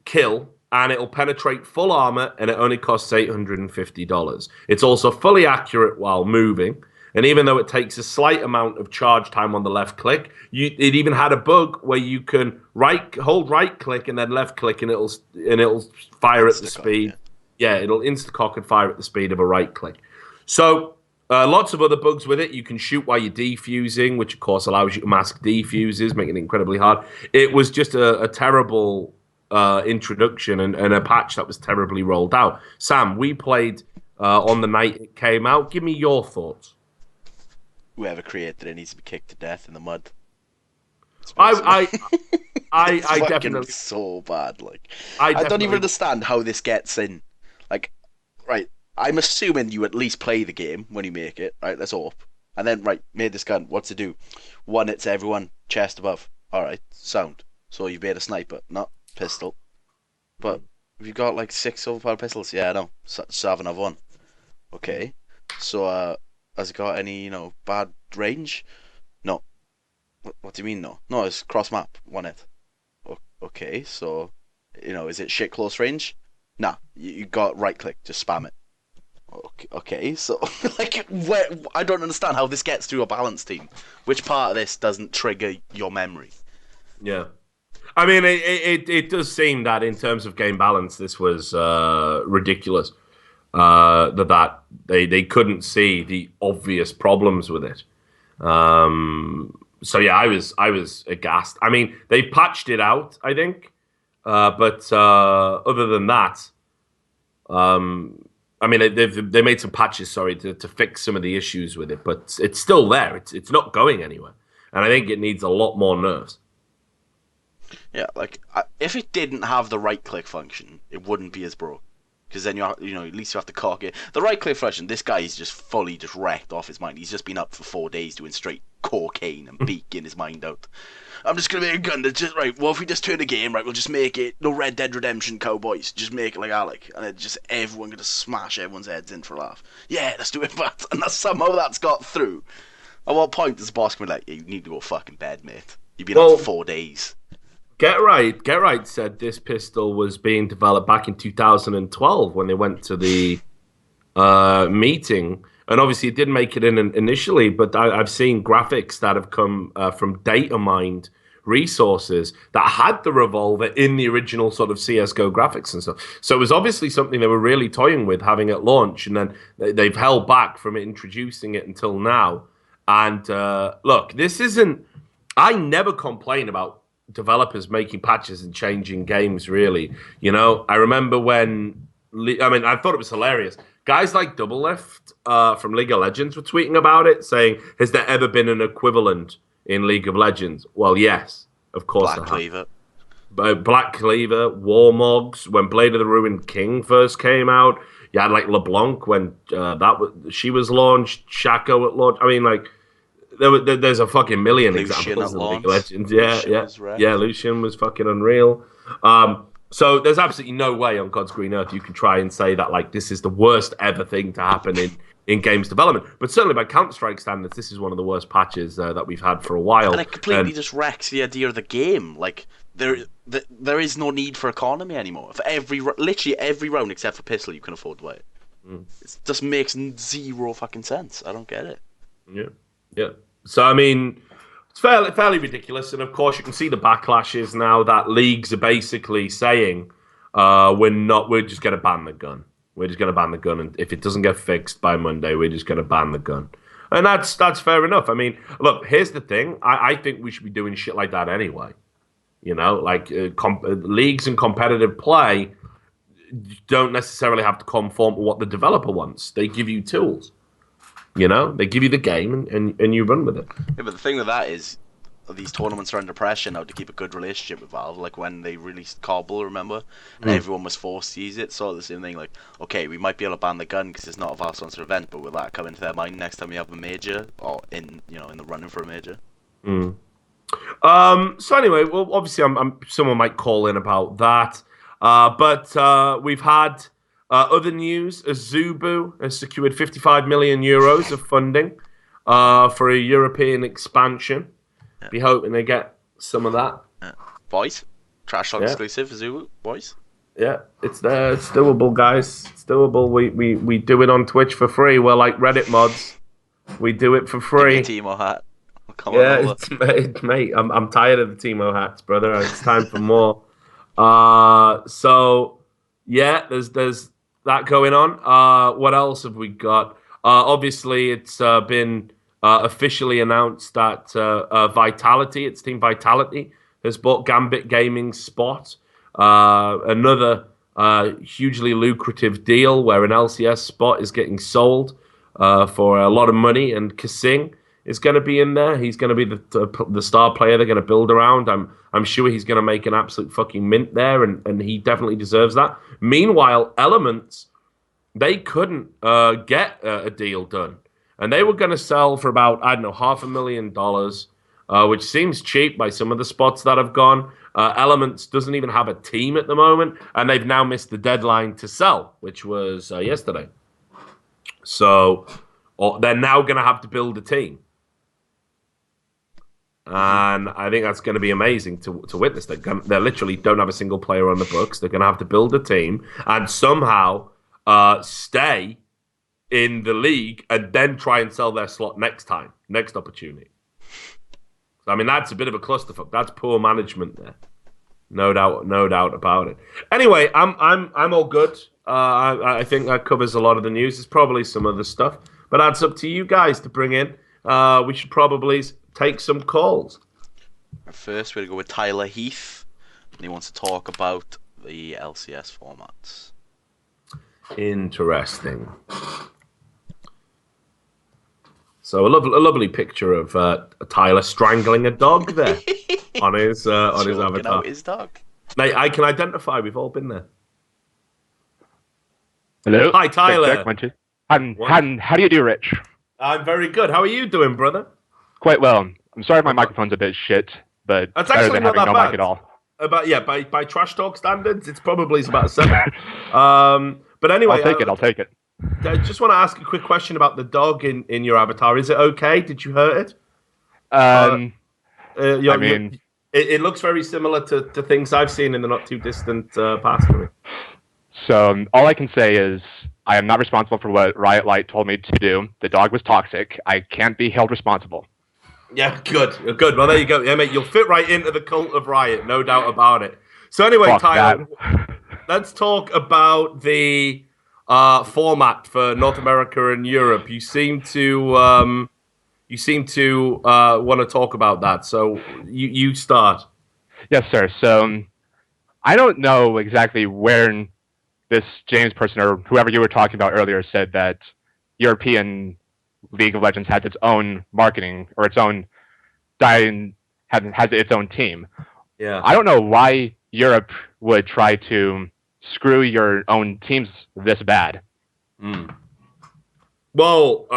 kill, and it'll penetrate full armor, and it only costs $850. It's also fully accurate while moving, and even though it takes a slight amount of charge time on the left click, it even had a bug where you can hold right click and then left click, and it'll fire at the speed. Yeah, it'll insta-cock and fire at the speed of a right click. So lots of other bugs with it. You can shoot while you're defusing, which of course allows you to mask defuses, making it incredibly hard. It was just a terrible introduction and a patch that was terribly rolled out. Sam, we played on the night it came out. Give me your thoughts. Whoever created it needs to be kicked to death in the mud. I It's definitely so bad. Like I don't even understand how this gets in. Like, right, I'm assuming you at least play the game when you make it. Right, let's hope. And then, right, made this gun. What's it do? 1 hits everyone, chest above. All right, sound. So you've made a sniper, not pistol. But if you got like 6 overpowered pistols, yeah, I know. So have another one. Okay. So has it got any, bad range? No. What do you mean no? No, it's cross map, 1 hit. Okay, so is it shit close range? Nah, you got right click, just spam it. Okay, so like I don't understand how this gets through a balance team. Which part of this doesn't trigger your memory? Yeah. I mean, it does seem that in terms of game balance, this was ridiculous. That they couldn't see the obvious problems with it. So yeah, I was aghast. I mean, they patched it out, I think, but other than that, I mean, they made some patches, to fix some of the issues with it, but it's still there. It's not going anywhere, and I think it needs a lot more nerfs. Yeah, like if it didn't have the right click function, it wouldn't be as broke. Because then at least you have to cock it. The right click function, this guy is just fully wrecked off his mind. He's just been up for 4 days doing straight cocaine and beaking his mind out. I'm just gonna make a gun that's just right. Well, if we just turn the game right, we'll just make it no Red Dead Redemption cowboys. Just make it like Alec, and it just everyone gonna smash everyone's heads in for a laugh. Yeah, let's do it, but and somehow that's got through. At what point does the boss come like, you need to go fucking bed, mate? You've been up for 4 days. Get Right said this pistol was being developed back in 2012 when they went to the meeting. And obviously it didn't make it in initially, but I've seen graphics that have come from data mined resources that had the revolver in the original sort of CSGO graphics and stuff. So it was obviously something they were really toying with having at launch, and then they've held back from introducing it until now. And look, this isn't... I never complain about developers making patches and changing games, really. You know, I remember when... I thought it was hilarious. Guys like Double Lift from League of Legends were tweeting about it, saying, has there ever been an equivalent in League of Legends? Well, yes, of course. Black Cleaver. Black Cleaver, Warmogs, when Blade of the Ruined King first came out. You had like LeBlanc when she was launched, Shaco at launch. I mean, like, there's a fucking million examples in League of Legends. Yeah, Lucian was fucking unreal. So there's absolutely no way on God's green earth you can try and say that like this is the worst ever thing to happen in games development. But certainly by Counter-Strike standards, this is one of the worst patches that we've had for a while. And it completely just wrecks the idea of the game. Like there is no need for economy anymore. For literally every round except for pistol, you can afford to buy it. It just makes zero fucking sense. I don't get it. Yeah. So I mean, it's fairly ridiculous, and of course you can see the backlashes now that leagues are basically saying, we're just going to ban the gun. We're just going to ban the gun, and if it doesn't get fixed by Monday, we're just going to ban the gun. And that's fair enough. I mean, look, here's the thing. I think we should be doing shit like that anyway. You know, like leagues and competitive play don't necessarily have to conform to what the developer wants. They give you tools. You know, they give you the game and you run with it. Yeah, but the thing with that is, these tournaments are under pressure now to keep a good relationship with Valve. Like when they released Cobble, remember? And everyone was forced to use it. So the same thing, like, okay, we might be able to ban the gun because it's not a Valve sponsored event, but will that come into their mind next time we have a major or in the running for a major? So anyway, well, obviously, someone might call in about that, but we've had. Other news, Azubu has secured 55 million euros of funding for a European expansion. Yeah. Be hoping they get some of that. Yeah. Boys, Trash Talk exclusive, Azubu, boys. Yeah, it's there. It's doable, guys. It's doable. We do it on Twitch for free. We're like Reddit mods. We do it for free. Timo hat. Come on mate. I'm tired of the Timo hats, brother. It's time for more. So yeah, there's that going on. What else have we got? Obviously, it's been officially announced that its Team Vitality, has bought Gambit Gaming's spot. Another hugely lucrative deal where an LCS spot is getting sold for a lot of money, and Kasing is going to be in there. He's going to be the star player they're going to build around. I'm sure he's going to make an absolute fucking mint there, and he definitely deserves that. Meanwhile, Elements, they couldn't get a deal done, and they were going to sell for about, I don't know, $500,000, which seems cheap by some of the spots that have gone. Elements doesn't even have a team at the moment, and they've now missed the deadline to sell, which was yesterday. So they're now going to have to build a team. And I think that's going to be amazing to witness. They literally don't have a single player on the books. They're going to have to build a team and somehow stay in the league and then try and sell their slot next opportunity. So, I mean, that's a bit of a clusterfuck. That's poor management there. No doubt about it. Anyway, I'm all good. I think that covers a lot of the news. There's probably some other stuff, but that's up to you guys to bring in. We should probably take some calls. First, we're going to go with Tyler Heath, and he wants to talk about the LCS formats. Interesting. So a lovely picture of Tyler strangling a dog there on his avatar. Out his dog. Mate, I can identify. We've all been there. Hello. Hi, Tyler. How do you do, Rich? I'm very good. How are you doing, brother? Quite well. I'm sorry if my microphone's a bit shit, but That's better actually than not having that no bad. mic at all. By trash talk standards, it's probably about a 7. But anyway, I'll take it. I just want to ask a quick question about the dog in your avatar. Is it okay? Did you hurt it? I mean, it looks very similar to things I've seen in the not too distant past. so all I can say is I am not responsible for what Riot Light told me to do. The dog was toxic. I can't be held responsible. Yeah, good. Well, there you go. Yeah, mate, you'll fit right into the cult of Riot, no doubt about it. So anyway, Fuck Tyler, that. let's talk about the format for North America and Europe. You seem to want to talk about that. So you start. Yes, sir. So I don't know exactly where this James person or whoever you were talking about earlier said that European League of Legends has its own marketing or its own has its own team. Yeah. I don't know why Europe would try to screw your own teams this bad. Well,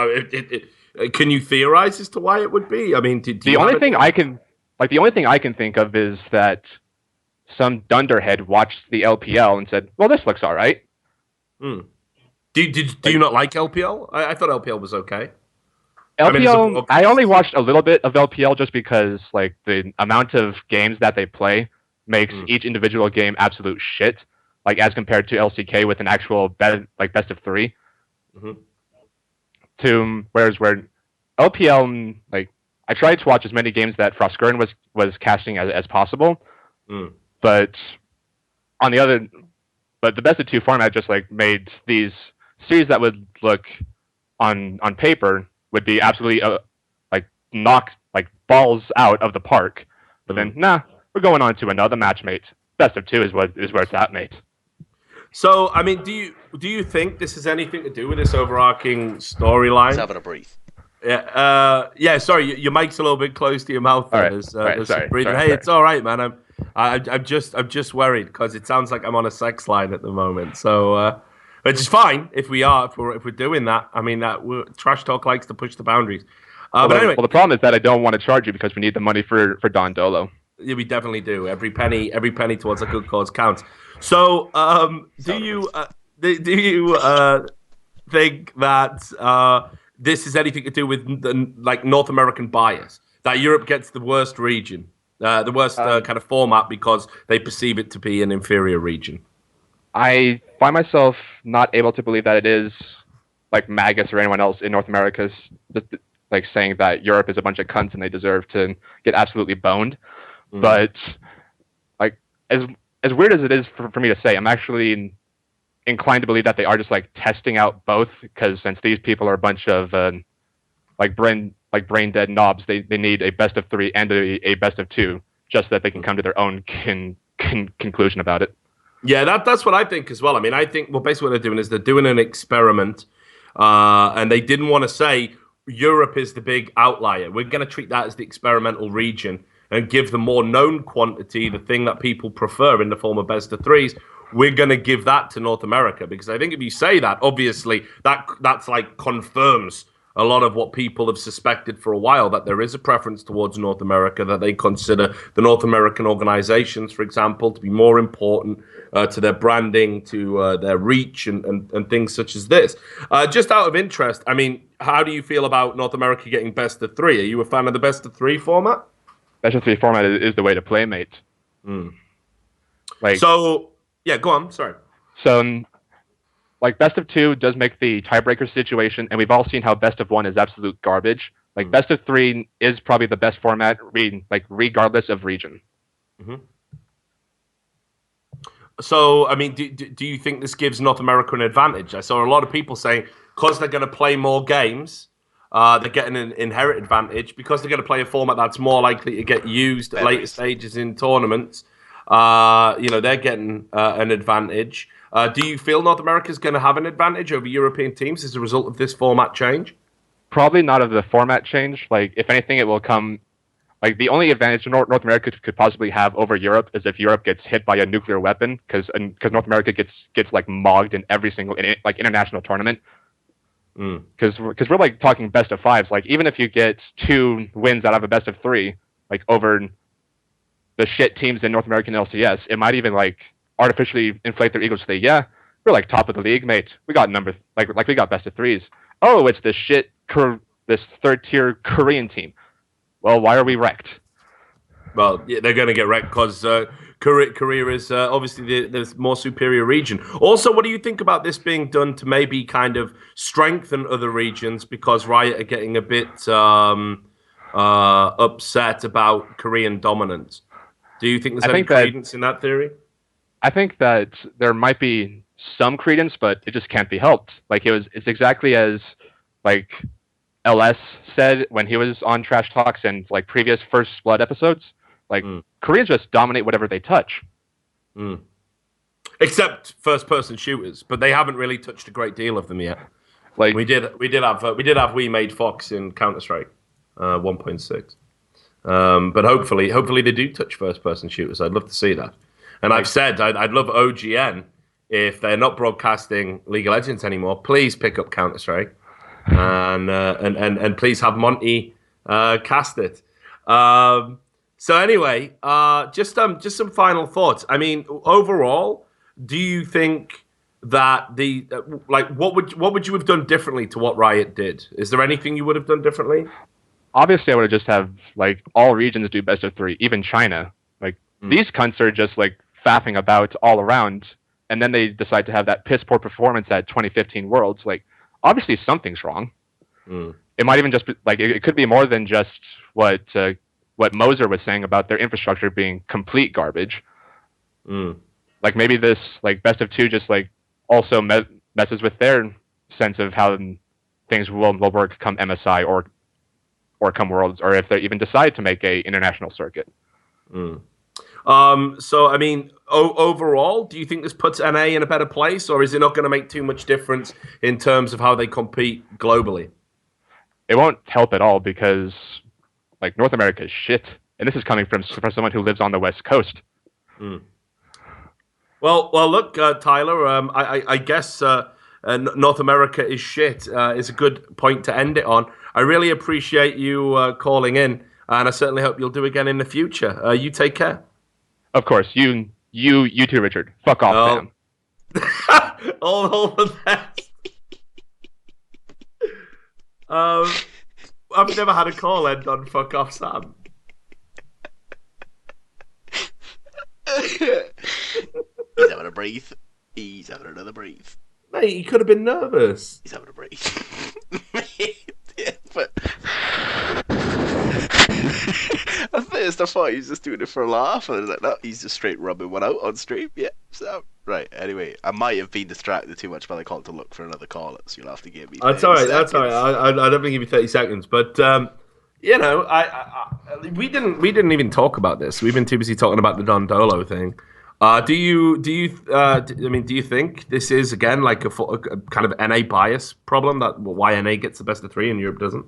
can you theorize as to why it would be? I mean, the only thing I can think of is that some dunderhead watched the LPL and said, "Well, this looks all right." Do you not like LPL? I thought LPL was okay. LPL, I only watched a little bit of LPL just because like the amount of games that they play makes each individual game absolute shit. Like as compared to LCK with an actual best of 3. Whereas where LPL, like I tried to watch as many games that Froskurin was casting as possible, but the best of 2 format just like made these series that would look on paper would be absolutely knock like balls out of the park. But then we're going on to another match, mate. Best of 2 is where it's at, mate. So, I mean, do you think this has anything to do with this overarching storyline? He's having a breathe. Yeah. Sorry, your mic's a little bit close to your mouth. All right. Sorry. It's all right, man. I'm just worried because it sounds like I'm on a sex line at the moment. So, which is fine if we're doing that. I mean, trash talk likes to push the boundaries. But anyway, the problem is that I don't want to charge you because we need the money for Don Dolo. Yeah, we definitely do. Every penny towards a good cause counts. So, do you think that this has anything to do with the North American bias? That Europe gets the worst region, the worst kind of format because they perceive it to be an inferior region. I find myself not able to believe that it is like Magus or anyone else in North America like saying that Europe is a bunch of cunts and they deserve to get absolutely boned. But like as weird as it is for me to say, I'm actually inclined to believe that they are just like testing out both because since these people are a bunch of brain dead knobs, they need a best of 3 and a best of 2 just so that they can come to their own conclusion about it. Yeah, that's what I think as well. I mean, I think basically what they're doing is they're doing an experiment, and they didn't want to say Europe is the big outlier. We're going to treat that as the experimental region and give the more known quantity, the thing that people prefer in the form of best of 3s. We're going to give that to North America because I think if you say that, obviously that's like confirms a lot of what people have suspected for a while, that there is a preference towards North America, that they consider the North American organizations, for example, to be more important to their branding, to their reach, and things such as this. Just out of interest, I mean, how do you feel about North America getting best of 3? Are you a fan of the best of 3 format? Best of 3 format is the way to play, mate. So, yeah, go on. Sorry. So, like, best of 2 does make the tiebreaker situation, and we've all seen how best of 1 is absolute garbage. Like, best of 3 is probably the best format, regardless of region. So, I mean, do you think this gives North America an advantage? I saw a lot of people saying because they're going to play more games, they're getting an inherent advantage because they're going to play a format that's more likely to get used at later stages in tournaments. They're getting an advantage. Do you feel North America is going to have an advantage over European teams as a result of this format change? Probably not of the format change. Like, if anything, it will come. Like, the only advantage North America could possibly have over Europe is if Europe gets hit by a nuclear weapon, because North America gets like mogged in every single international tournament. Because we're like talking best of fives. Like even if you get 2 wins out of a best of 3, like over the shit teams in North American LCS, it might even like artificially inflate their egos to say, yeah, we're like top of the league, mate. We got we got best of 3s. Oh, it's this shit this 3rd tier Korean team. Well, why are we wrecked? Well, yeah, they're going to get wrecked because Korea is obviously the more superior region. Also, what do you think about this being done to maybe kind of strengthen other regions because Riot are getting a bit upset about Korean dominance? Do you think there's any credence in that theory? I think that there might be some credence, but it just can't be helped. Like it's exactly as like LS said when he was on Trash Talks and like previous First Blood episodes. Like Koreans just dominate whatever they touch. Except first-person shooters, but they haven't really touched a great deal of them yet. Like we did have We Made Fox in Counter-Strike 1.6. But hopefully they do touch first-person shooters. I'd love to see that. And I've said I'd love OGN if they're not broadcasting League of Legends anymore. Please pick up Counter-Strike and please have Monty cast it. So anyway, just some final thoughts. I mean, overall, do you think that what would you have done differently to what Riot did? Is there anything you would have done differently? Obviously, I would have just have like all regions do best of 3, even China. Like these cunts are just like faffing about all around, and then they decide to have that piss poor performance at 2015 Worlds. Like obviously something's wrong. It might even just be like it could be more than just what Moser was saying about their infrastructure being complete garbage. Like maybe this like best of 2 just like also messes with their sense of how things will work come MSI or come Worlds, or if they even decide to make a international circuit. So I mean, overall, do you think this puts NA in a better place, or is it not going to make too much difference in terms of how they compete globally? It won't help at all because like North America is shit, and this is coming from someone who lives on the West Coast. Well, look, Tyler. I guess North America is shit. Is a good point to end it on. I really appreciate you calling in, and I certainly hope you'll do again in the future. You take care. Of course, you too, Richard. Fuck off, Sam. all the best. I've never had a call end on fuck off, Sam. He's having a breathe. He's having another breathe. Mate, he could have been nervous. He's having a breathe. Yeah, but at first I thought he was just doing it for a laugh, and I was like, no, he's just straight rubbing one out on stream. Yeah, so right. Anyway, I might have been distracted too much by the call to look for another caller, so you'll have to give me. That's all right. That's all right. I don't think give you 30 seconds, but you know, we didn't even talk about this. We've been too busy talking about the Dolo thing. Do you think this is again like a kind of NA bias problem that why NA gets the best of 3 and Europe doesn't?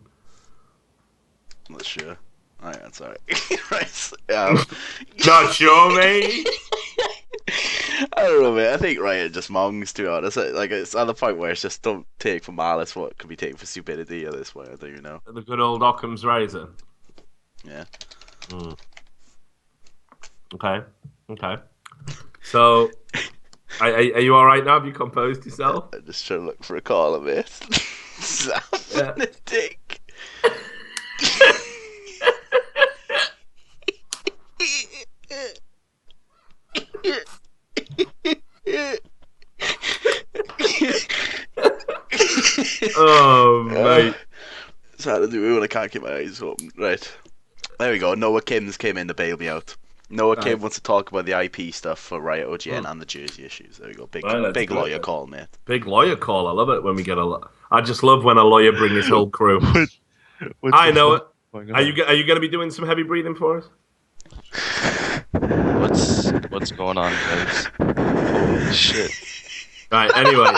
I'm not sure. Alright, that's alright. Right. Not sure, mate. I don't know, mate. I think Riot just mongs, to be honest. Like, it's at the point where it's just don't take for malice what can be taken for stupidity at this point, I think, you know. The good old Occam's razor. Yeah. Okay. So, are you alright now? Have you composed yourself? I'm just trying to look for a caller, mate. Sam's a dick. Oh, mate. It's hard to do when I can't keep my eyes open. Right. There we go. Noah Kim's came in to bail me out. Noah Kim wants to talk about the IP stuff for Riot OGN and the jersey issues. There we go. Big lawyer call, mate. Big lawyer call. I love it when we get I just love when a lawyer brings his whole crew. I know it. Are you going to be doing some heavy breathing for us? What's going on, guys? Holy shit. Right, anyway.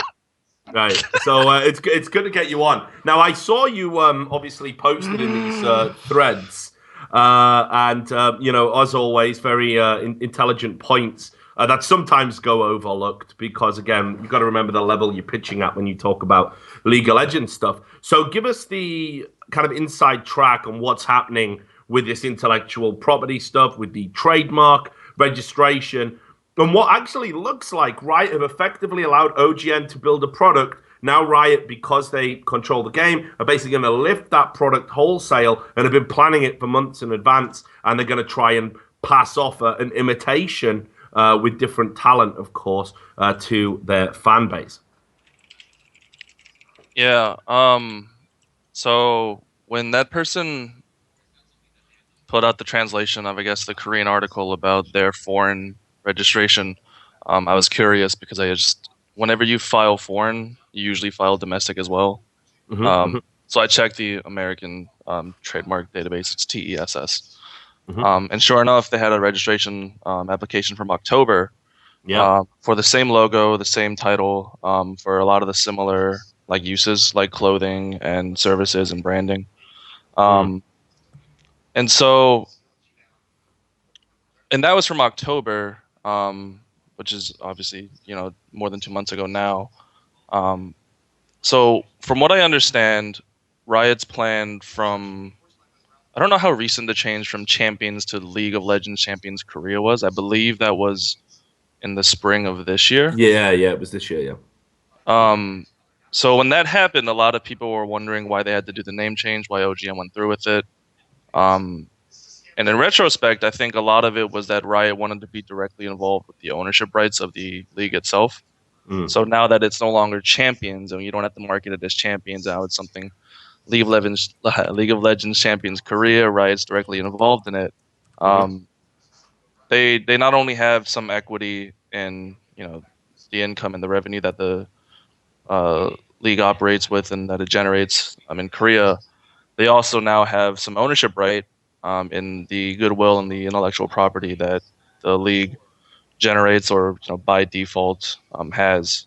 Right, so it's good to get you on. Now, I saw you obviously posted in these threads, and, you know, as always, very intelligent points that sometimes go overlooked because, again, you've got to remember the level you're pitching at when you talk about League of Legends stuff. So give us the kind of inside track on what's happening with this intellectual property stuff, with the trademark registration, and what actually looks like Riot have effectively allowed OGN to build a product. Now Riot, because they control the game, are basically going to lift that product wholesale and have been planning it for months in advance, and they're going to try and pass off an imitation with different talent, of course, to their fan base. Yeah. So when that person put out the translation of, I guess, the Korean article about their foreign registration, I was curious because whenever you file foreign, you usually file domestic as well. So I checked the American trademark database. It's TESS. And sure enough, they had a registration application from October for the same logo, the same title, for a lot of the similar uses like clothing and services and branding. And that was from October, which is obviously, more than 2 months ago now. So from what I understand, Riot's plan I don't know how recent the change from Champions to League of Legends Champions Korea was. I believe that was in the spring of this year. Yeah, it was this year, yeah. So when that happened, a lot of people were wondering why they had to do the name change, why OGN went through with it. And in retrospect, I think a lot of it was that Riot wanted to be directly involved with the ownership rights of the league itself. So now that it's no longer Champions and you don't have to market it as Champions, now it's something League of Legends Champions Korea, Riot's directly involved in it. They not only have some equity in the income and the revenue that the league operates with and that it generates in Korea, they also now have some ownership right in the goodwill and the intellectual property that the league generates or by default has.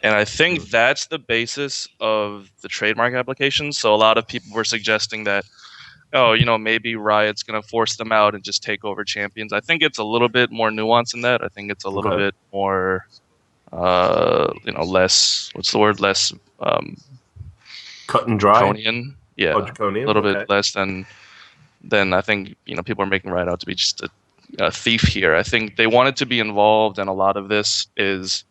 And I think that's the basis of the trademark application. So a lot of people were suggesting that, maybe Riot's going to force them out and just take over Champions. I think it's a little bit more nuanced than that. I think it's a little bit more, less, what's the word? Less cut and dry. Draconian. Yeah, draconian? A little bit less than I think, people are making Riot out to be just a thief here. I think they wanted to be involved, and a lot of this is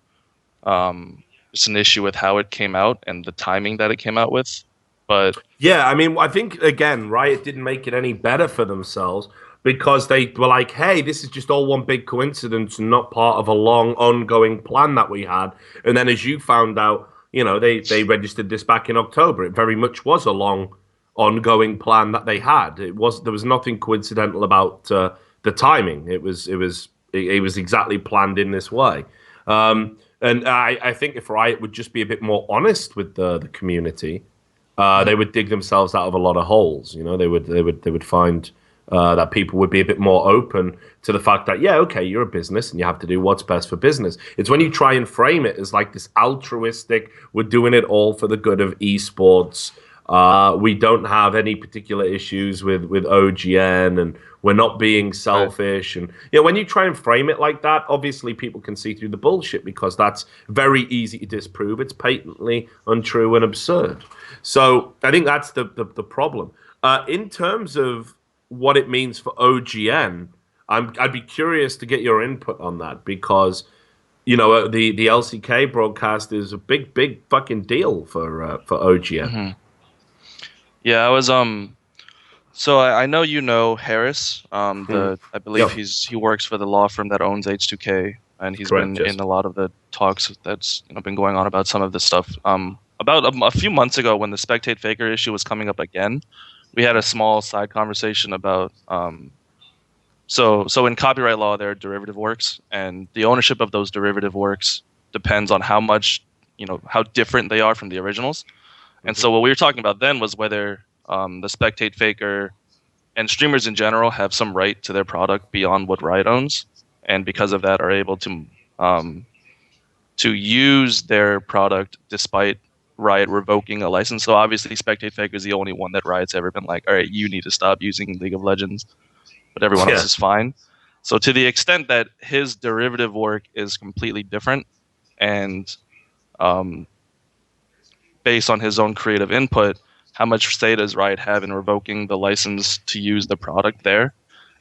it's an issue with how it came out and the timing that it came out with. But yeah, I think, again, Riot didn't make it any better for themselves because they were like, hey, this is just all one big coincidence and not part of a long ongoing plan that we had. And then as you found out, they registered this back in October. It very much was a long ongoing plan that they had. There was nothing coincidental about the timing. It was exactly planned in this way. And I think if Riot would just be a bit more honest with the community, they would dig themselves out of a lot of holes. They would find that people would be a bit more open to the fact that, yeah, okay, you're a business and you have to do what's best for business. It's when you try and frame it as like this altruistic, we're doing it all for the good of esports. We don't have any particular issues with OGN, and we're not being selfish. And when you try and frame it like that, obviously people can see through the bullshit because that's very easy to disprove. It's patently untrue and absurd. So I think that's the problem. In terms of what it means for OGN, I'd be curious to get your input on that because the LCK broadcast is a big fucking deal for OGN. Yeah, I was so I know Harris. I believe he works for the law firm that owns H2K, and he's been in a lot of the talks that's been going on about some of this stuff. About a few months ago, when the Spectate Faker issue was coming up again, we had a small side conversation about so in copyright law there are derivative works, and the ownership of those derivative works depends on how much how different they are from the originals. And so what we were talking about then was whether the Spectate Faker and streamers in general have some right to their product beyond what Riot owns, and because of that are able to use their product despite Riot revoking a license. So obviously Spectate Faker is the only one that Riot's ever been like, all right, you need to stop using League of Legends, but everyone else is fine. So to the extent that his derivative work is completely different and based on his own creative input, how much say does Riot have in revoking the license to use the product there?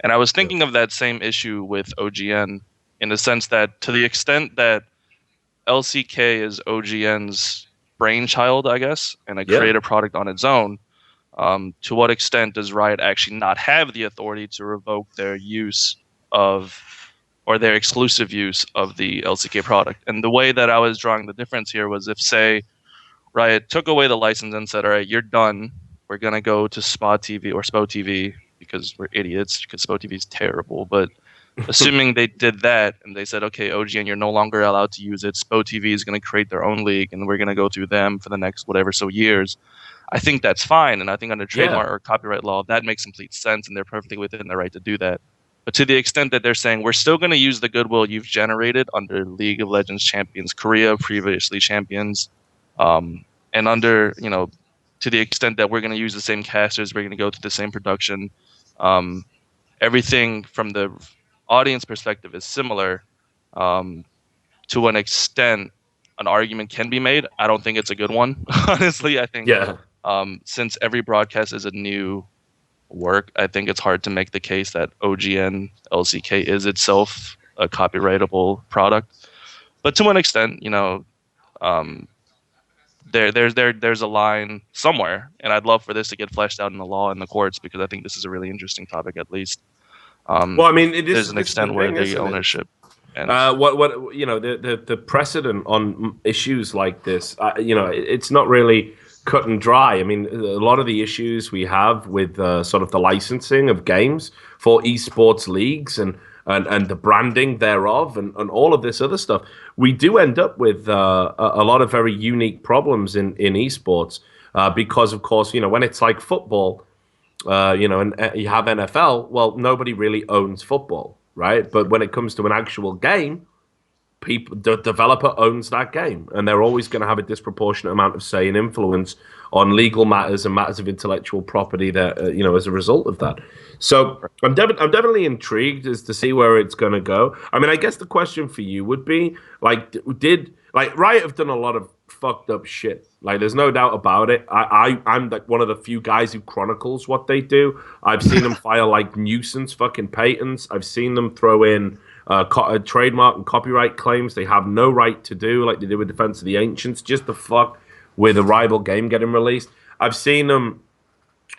And I was thinking of that same issue with OGN in the sense that to the extent that LCK is OGN's brainchild, I guess, and a creative product on its own, to what extent does Riot actually not have the authority to revoke their use of or their exclusive use of the LCK product? And the way that I was drawing the difference here was if, say, Riot took away the license and said, all right, you're done. We're going to go to Spa TV or SPO TV because we're idiots, because SPO TV is terrible. But assuming they did that and they said, okay, OGN, you're no longer allowed to use it. SPO TV is going to create their own league and we're going to go through them for the next whatever so years. I think that's fine. And I think under trademark or copyright law, that makes complete sense and they're perfectly within their right to do that. But to the extent that they're saying, we're still going to use the goodwill you've generated under League of Legends champions Korea, previously champions, and under, to the extent that we're going to use the same casters, we're going to go through the same production. Everything from the audience perspective is similar. To an extent, an argument can be made. I don't think it's a good one, honestly. I think since every broadcast is a new work, I think it's hard to make the case that OGN LCK is itself a copyrightable product. But to an extent, there's a line somewhere, and I'd love for this to get fleshed out in the law and the courts because I think this is a really interesting topic, at least. Well, I mean, there's an extent where the ownership. And the precedent on issues like this, it's not really cut and dry. I mean, a lot of the issues we have with sort of the licensing of games for esports leagues and the branding thereof and all of this other stuff, we do end up with a lot of very unique problems in esports because, of course, when it's like football, and you have NFL, well, nobody really owns football, right? But when it comes to an actual game, the developer owns that game, and they're always going to have a disproportionate amount of say and influence on legal matters and matters of intellectual property that as a result of that. So I'm definitely intrigued as to see where it's going to go. I mean, I guess the question for you would be did Riot have done a lot of fucked up shit? Like, there's no doubt about it. I'm like one of the few guys who chronicles what they do. I've seen them file like nuisance fucking patents. I've seen them throw in trademark and copyright claims they have no right to do, like they did with Defense of the Ancients, just to fuck with a rival game getting released. I've seen them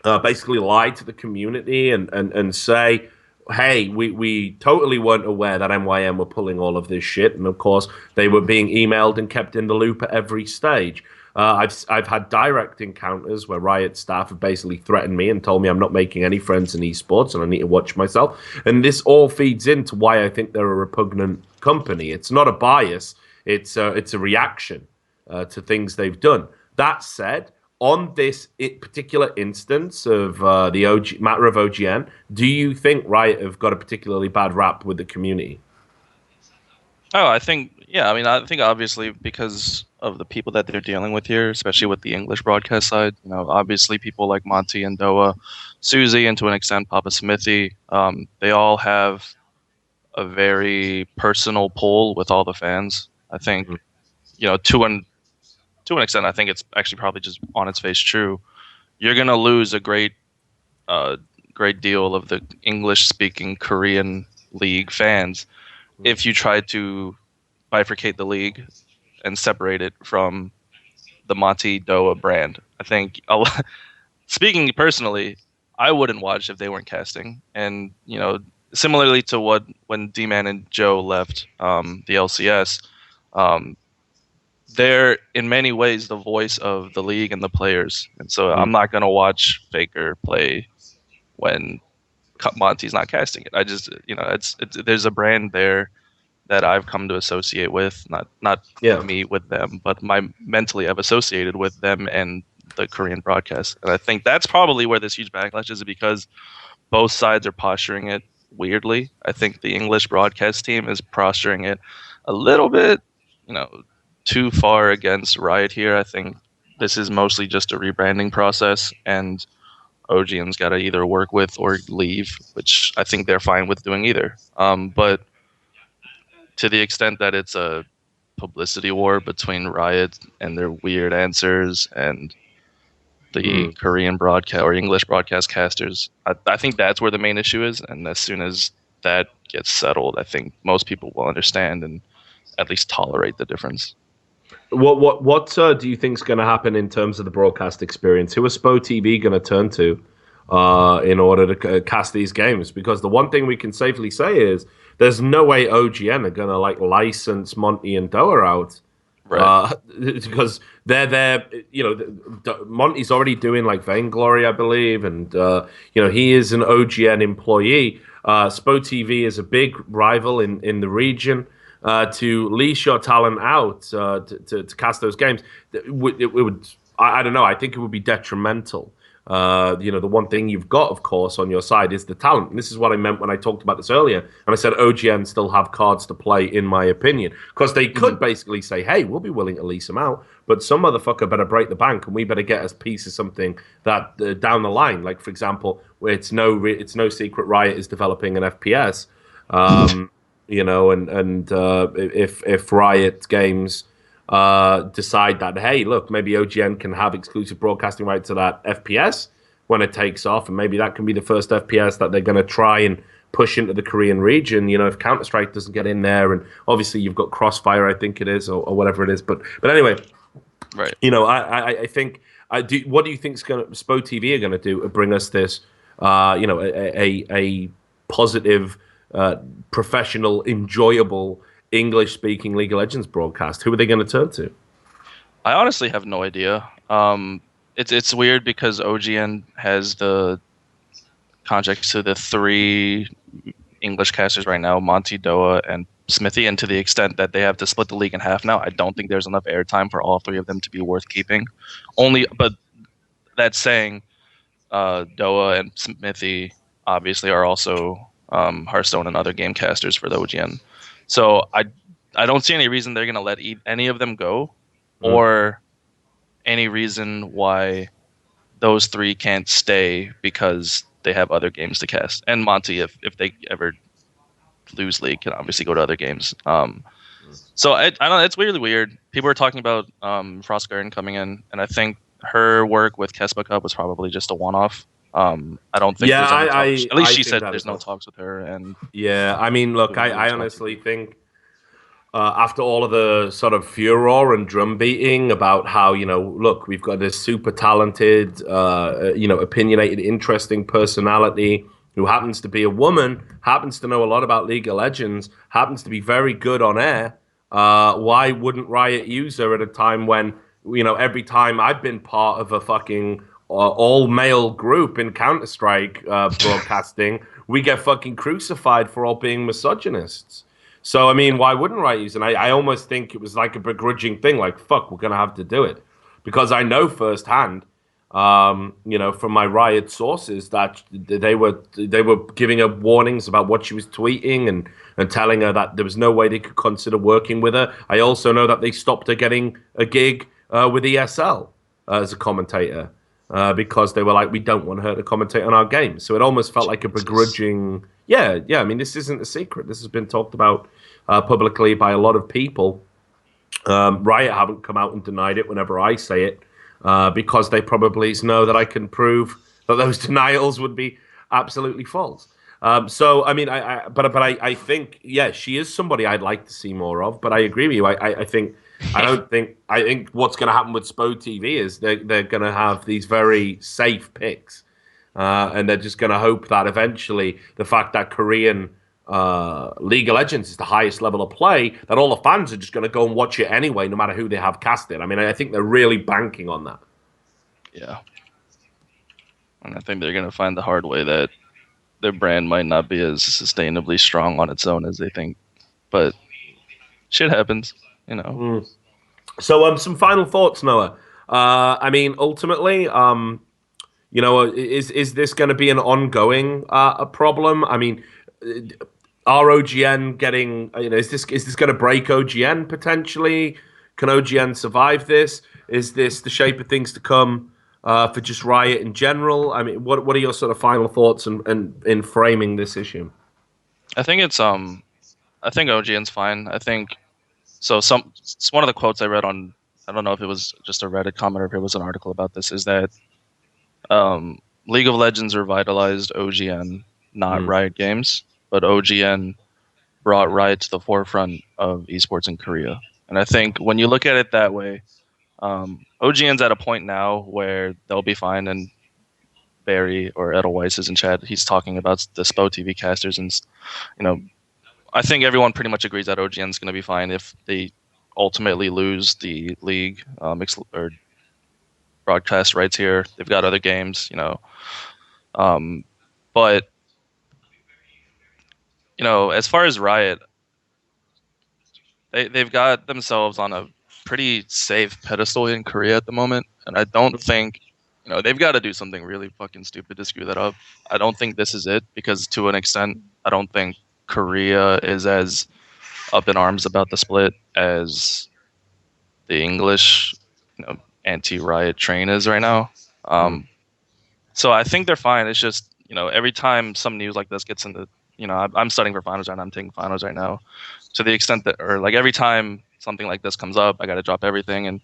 basically lie to the community and say, hey, we totally weren't aware that MYM were pulling all of this shit. And of course, they were being emailed and kept in the loop at every stage. I've had direct encounters where Riot staff have basically threatened me and told me I'm not making any friends in esports and I need to watch myself. And this all feeds into why I think they're a repugnant company. It's not a bias. It's a reaction to things they've done. That said, on this particular instance of the matter of OGN, do you think Riot have got a particularly bad rap with the community? Oh, I think obviously because of the people that they're dealing with here, especially with the English broadcast side, obviously people like Monty and Doa, Susie, and to an extent Papa Smithy, they all have a very personal pull with all the fans. I think, to an extent, I think it's actually probably just on its face true. You're gonna lose a great deal of the English-speaking Korean league fans if you try to bifurcate the league and separate it from the Monty Doa brand. I think, speaking personally, I wouldn't watch if they weren't casting. And, similarly to when D-Man and Joe left the LCS, they're in many ways the voice of the league and the players. And so I'm not going to watch Faker play when Monty's not casting it. I just, there's a brand there that I've come to associate with, not me with them, but mentally I've associated with them and the Korean broadcast. And I think that's probably where this huge backlash is, because both sides are posturing it weirdly. I think the English broadcast team is posturing it a little bit, too far against Riot here. I think this is mostly just a rebranding process, and OGN's got to either work with or leave, which I think they're fine with doing either. But to the extent that it's a publicity war between Riot and their weird answers and the Korean broadcast or English broadcast casters, I think that's where the main issue is. And as soon as that gets settled, I think most people will understand and at least tolerate the difference. What do you think is going to happen in terms of the broadcast experience? Who are SPO TV going to turn to in order to cast these games? Because the one thing we can safely say is there's no way OGN are going to like license Monty and Doa out, right? Because they're Monty's already doing like Vainglory, I believe, and he is an OGN employee. SPO TV is a big rival in the region. To leash your talent out to cast those games, it would I don't know. I think it would be detrimental. The one thing you've got, of course, on your side is the talent. And this is what I meant when I talked about this earlier. And I said OGN still have cards to play, in my opinion, because they could basically say, "Hey, we'll be willing to lease them out, but some motherfucker better break the bank, and we better get us a piece of something that down the line, like for example, where it's no secret Riot is developing an FPS." If Riot Games decide that, hey, look, maybe OGN can have exclusive broadcasting right to that FPS when it takes off, and maybe that can be the first FPS that they're going to try and push into the Korean region. If Counter-Strike doesn't get in there, and obviously you've got Crossfire, I think it is, or whatever it is. But anyway, right. I think what do you think SPO TV are going to do to bring us this, a positive, professional, enjoyable English-speaking League of Legends broadcast? Who are they going to turn to? I honestly have no idea. It's weird because OGN has the contracts to the 3 English casters right now, Monty, Doa, and Smithy, and to the extent that they have to split the league in half now, I don't think there's enough airtime for all 3 of them to be worth keeping. But that saying, Doa and Smithy obviously are also Hearthstone and other game casters for the OGN. So I don't see any reason they're going to let any of them go, or any reason why those 3 can't stay because they have other games to cast. And Monty, if they ever lose league, can obviously go to other games. So I don't know. It's really weird. People are talking about Frost Garden coming in, and I think her work with Kespa Cup was probably just a one-off. I don't think there's any talks. At least she said there's no talks with her. And yeah, I mean, look, I honestly think after all of the sort of furor and drum beating about how, look, we've got this super talented, opinionated, interesting personality who happens to be a woman, happens to know a lot about League of Legends, happens to be very good on air. Why wouldn't Riot use her at a time when, every time I've been part of a fucking all-male group in Counter-Strike broadcasting, we get fucking crucified for all being misogynists. So, I mean, why wouldn't Riot use it? And I almost think it was like a begrudging thing, like, fuck, we're going to have to do it. Because I know firsthand, from my Riot sources that they were giving her warnings about what she was tweeting and telling her that there was no way they could consider working with her. I also know that they stopped her getting a gig with ESL as a commentator. Because they were like, we don't want her to commentate on our games. So it almost felt like a begrudging... Yeah, I mean, this isn't a secret. This has been talked about publicly by a lot of people. Riot haven't come out and denied it whenever I say it, because they probably know that I can prove that those denials would be absolutely false. So, I mean, I think, yeah, she is somebody I'd like to see more of, but I agree with you. I think what's going to happen with SPO TV is they're going to have these very safe picks, and they're just going to hope that eventually the fact that Korean League of Legends is the highest level of play, that all the fans are just going to go and watch it anyway, no matter who they have casted. I mean, I think they're really banking on that. Yeah. And I think they're going to find the hard way that their brand might not be as sustainably strong on its own as they think. But shit happens. So, some final thoughts, Noah. I mean, ultimately, is this going to be an ongoing a problem? I mean, are OGN getting? Is this going to break OGN potentially? Can OGN survive this? Is this the shape of things to come for just Riot in general? I mean, what are your sort of final thoughts and in framing this issue? I think it's I think OGN's fine. I think so. It's one of the quotes I read on. I don't know if it was just a Reddit comment or if it was an article about this. Is that League of Legends revitalized OGN, not Riot Games, but OGN brought Riot to the forefront of esports in Korea. And I think when you look at it that way, OGN's at a point now where they'll be fine. And Barry or Edelweiss is in chat. He's talking about the SPO TV casters, and I think everyone pretty much agrees that OGN's going to be fine if they ultimately lose the league or broadcast rights here. They've got other games, but as far as Riot, they've got themselves on a pretty safe pedestal in Korea at the moment, and I don't think they've got to do something really fucking stupid to screw that up. I don't think this is it, because to an extent, I don't think Korea is as up in arms about the split as the English, anti-Riot train is right now. So I think they're fine. It's just, every time some news like this gets into, I'm studying for finals right now. I'm taking finals right now. To the extent that, or like every time something like this comes up, I got to drop everything and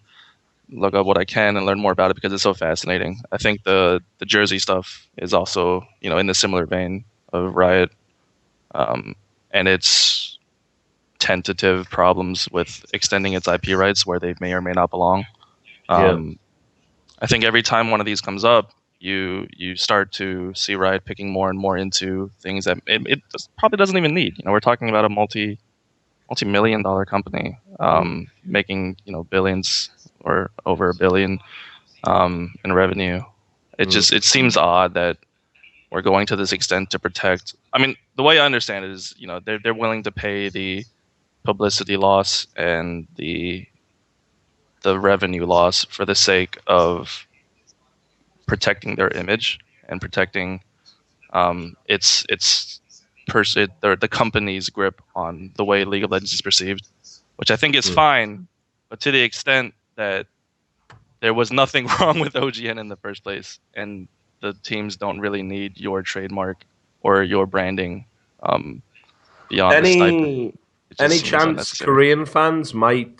look up what I can and learn more about it because it's so fascinating. I think the Jersey stuff is also, in the similar vein of Riot, and its tentative problems with extending its IP rights where they may or may not belong. I think every time one of these comes up, you start to see Riot picking more and more into things that it probably doesn't even need. We're talking about a multi-million-dollar company making billions or over $1 billion in revenue. It seems odd that we're going to this extent to protect. I mean, the way I understand it is, they're willing to pay the publicity loss and the revenue loss for the sake of protecting their image and protecting the company's grip on the way League of Legends is perceived, which I think is fine, but to the extent that there was nothing wrong with OGN in the first place, and the teams don't really need your trademark or your branding beyond the stipend. Any chance Korean fans might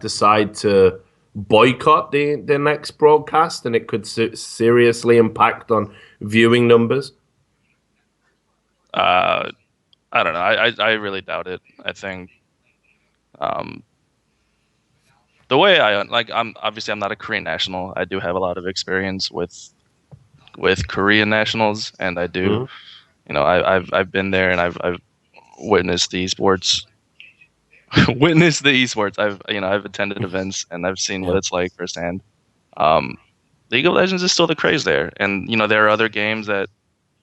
decide to boycott the next broadcast, and it could seriously impact on viewing numbers? I don't know. I really doubt it. I think the way I'm not a Korean national. I do have a lot of experience with Korean nationals, and I do, I've been there and I've witnessed the esports. I've attended events and I've seen what it's like firsthand. League of Legends is still the craze there, and there are other games that,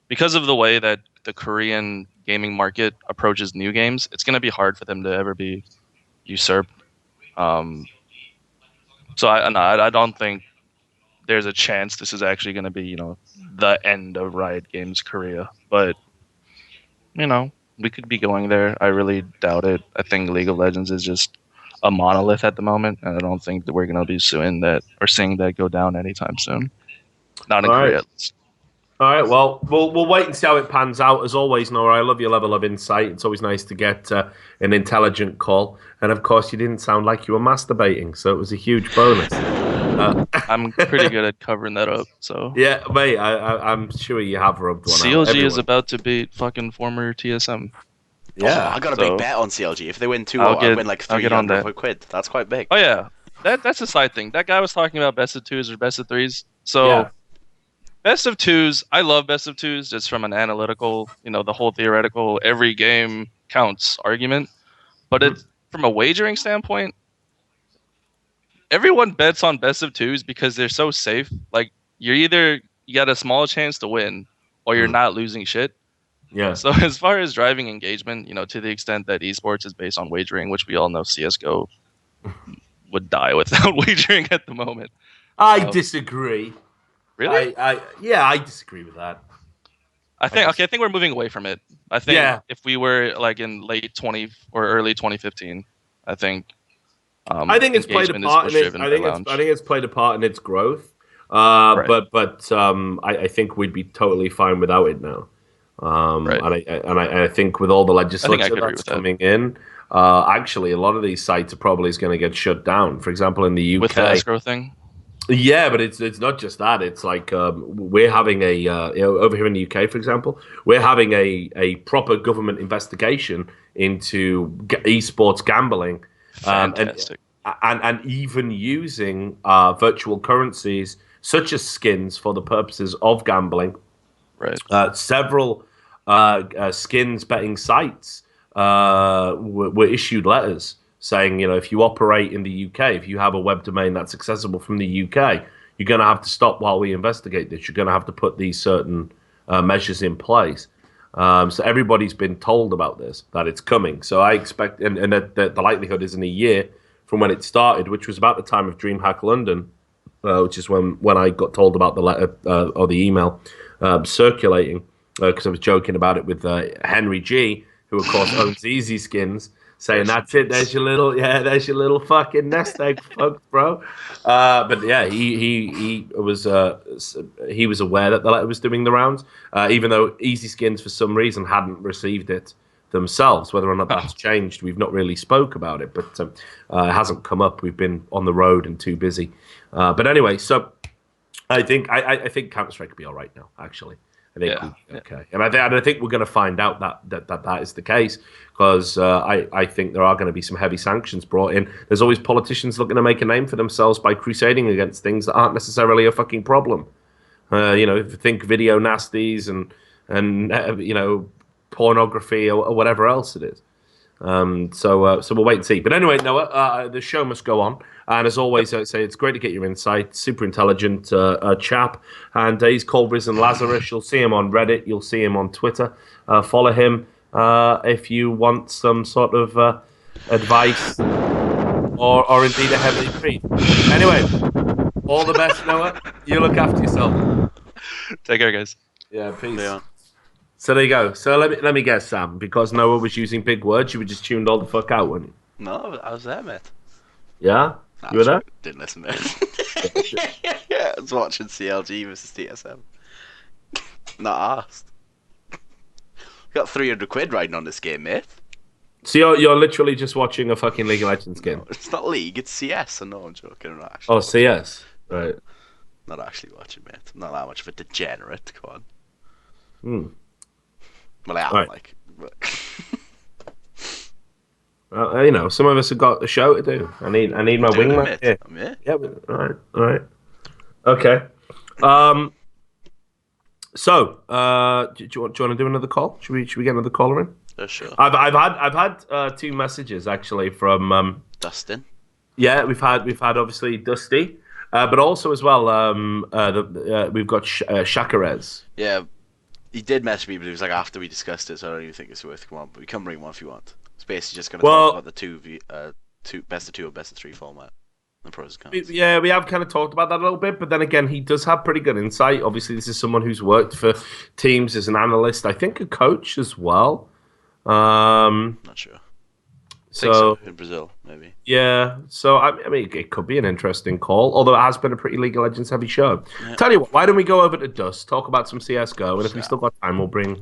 because of the way that the Korean gaming market approaches new games, it's going to be hard for them to ever be usurped. So I don't think there's a chance this is actually going to be the end of Riot Games Korea, but we could be going there. I really doubt it. I think League of Legends is just a monolith at the moment, and I don't think that we're going to be seeing that go down anytime soon. Not in Korea, at least. All right, well, we'll wait and see how it pans out. As always, Nora, I love your level of insight. It's always nice to get an intelligent call. And, of course, you didn't sound like you were masturbating, so it was a huge bonus. I'm pretty good at covering that up, so... Yeah, mate, I'm sure you have rubbed one CLG out. is about to beat fucking former TSM. Yeah. I got a big bet on CLG. If they win 2-0, I'll win like 300 quid. That's quite big. Oh, yeah. That's a side thing. That guy was talking about best of twos or best of threes. So... Yeah. Best of twos, I love best of twos just from an analytical, the whole theoretical, every game counts argument. But it's from a wagering standpoint, everyone bets on best of twos because they're so safe. Like, you got a small chance to win or you're not losing shit. Yeah. So as far as driving engagement, to the extent that esports is based on wagering, which we all know CSGO would die without wagering at the moment. I disagree. Really? I disagree with that. I think we're moving away from it. I think if we were like in late 20 or early 2015, I think it's played a part in it. I think it's played a part in its growth. But I think we'd be totally fine without it now. And I think with all the legislation that's coming in, actually a lot of these sites are probably going to get shut down. For example, in the UK, with the escrow thing. Yeah, but it's not just that. It's like we're having a over here in the UK, for example, we're having a proper government investigation into esports gambling, Fantastic. and even using virtual currencies such as skins for the purposes of gambling. Right. Several skins betting sites were issued letters saying, if you operate in the UK, if you have a web domain that's accessible from the UK, you're going to have to stop while we investigate this. You're going to have to put these certain measures in place. So everybody's been told about this, that it's coming. So I expect, and the likelihood is in a year from when it started, which was about the time of DreamHack London, which is when I got told about the letter or the email circulating, because I was joking about it with Henry G, who of course owns Easy Skins, saying that's it. There's your little fucking nest egg, fuck, bro. But yeah, he was aware that the letter was doing the rounds, even though Easy Skins for some reason hadn't received it themselves. Whether or not that's changed, we've not really spoke about it, but it hasn't come up. We've been on the road and too busy. But anyway, so I think Counter-Strike could be all right now. Actually, I think okay, and I think we're going to find out that is the case, because I think there are going to be some heavy sanctions brought in. There's always politicians looking to make a name for themselves by crusading against things that aren't necessarily a fucking problem. Think video nasties and pornography or whatever else it is. So we'll wait and see. But anyway, Noah, the show must go on. And as always, I say it's great to get your insight. Super intelligent chap. And he's called Risen Lazarus. You'll see him on Reddit. You'll see him on Twitter. Follow him if you want some sort of advice or indeed a heavily treat. Anyway, all the best, Noah. You look after yourself. Take care, guys. Yeah, peace. Yeah. So there you go. So let me guess, Sam. Because Noah was using big words, you were just tuned all the fuck out, weren't you? No, I was there, mate. Yeah? You were there? Didn't listen, mate. I was watching CLG versus TSM. Not asked. Got 300 quid riding on this game, mate. So you're literally just watching a fucking League of Legends game? No, it's not League, it's CS. I know, I'm joking. I'm not actually. Oh, CS. Right. Not actually watching, mate. I'm not that much of a degenerate. Come on. Well, I am, right. like. Well, some of us have got a show to do. I need my wingman here. I'm here. Yeah, all right. Okay. So, do you want to do another call? Should we get another caller in? Sure. I've had 2 messages actually from Dustin. Yeah, we've had obviously Dusty, but also as well we've got Shakarez. Yeah, he did message me, but it was like after we discussed it, so I don't even think it's worth. Come on, but we can bring one if you want. It's basically just going to talk about the two best of 2 or best of 3 format. The pros and cons. Yeah, we have kind of talked about that a little bit, but then again, he does have pretty good insight. Obviously, this is someone who's worked for teams as an analyst. I think a coach as well. Not sure. So in Brazil, maybe. Yeah. So I mean, it could be an interesting call, although it has been a pretty League of Legends heavy show. Yeah. Tell you what, why don't we go over to Dust, talk about some CSGO, and if we still got time, we'll bring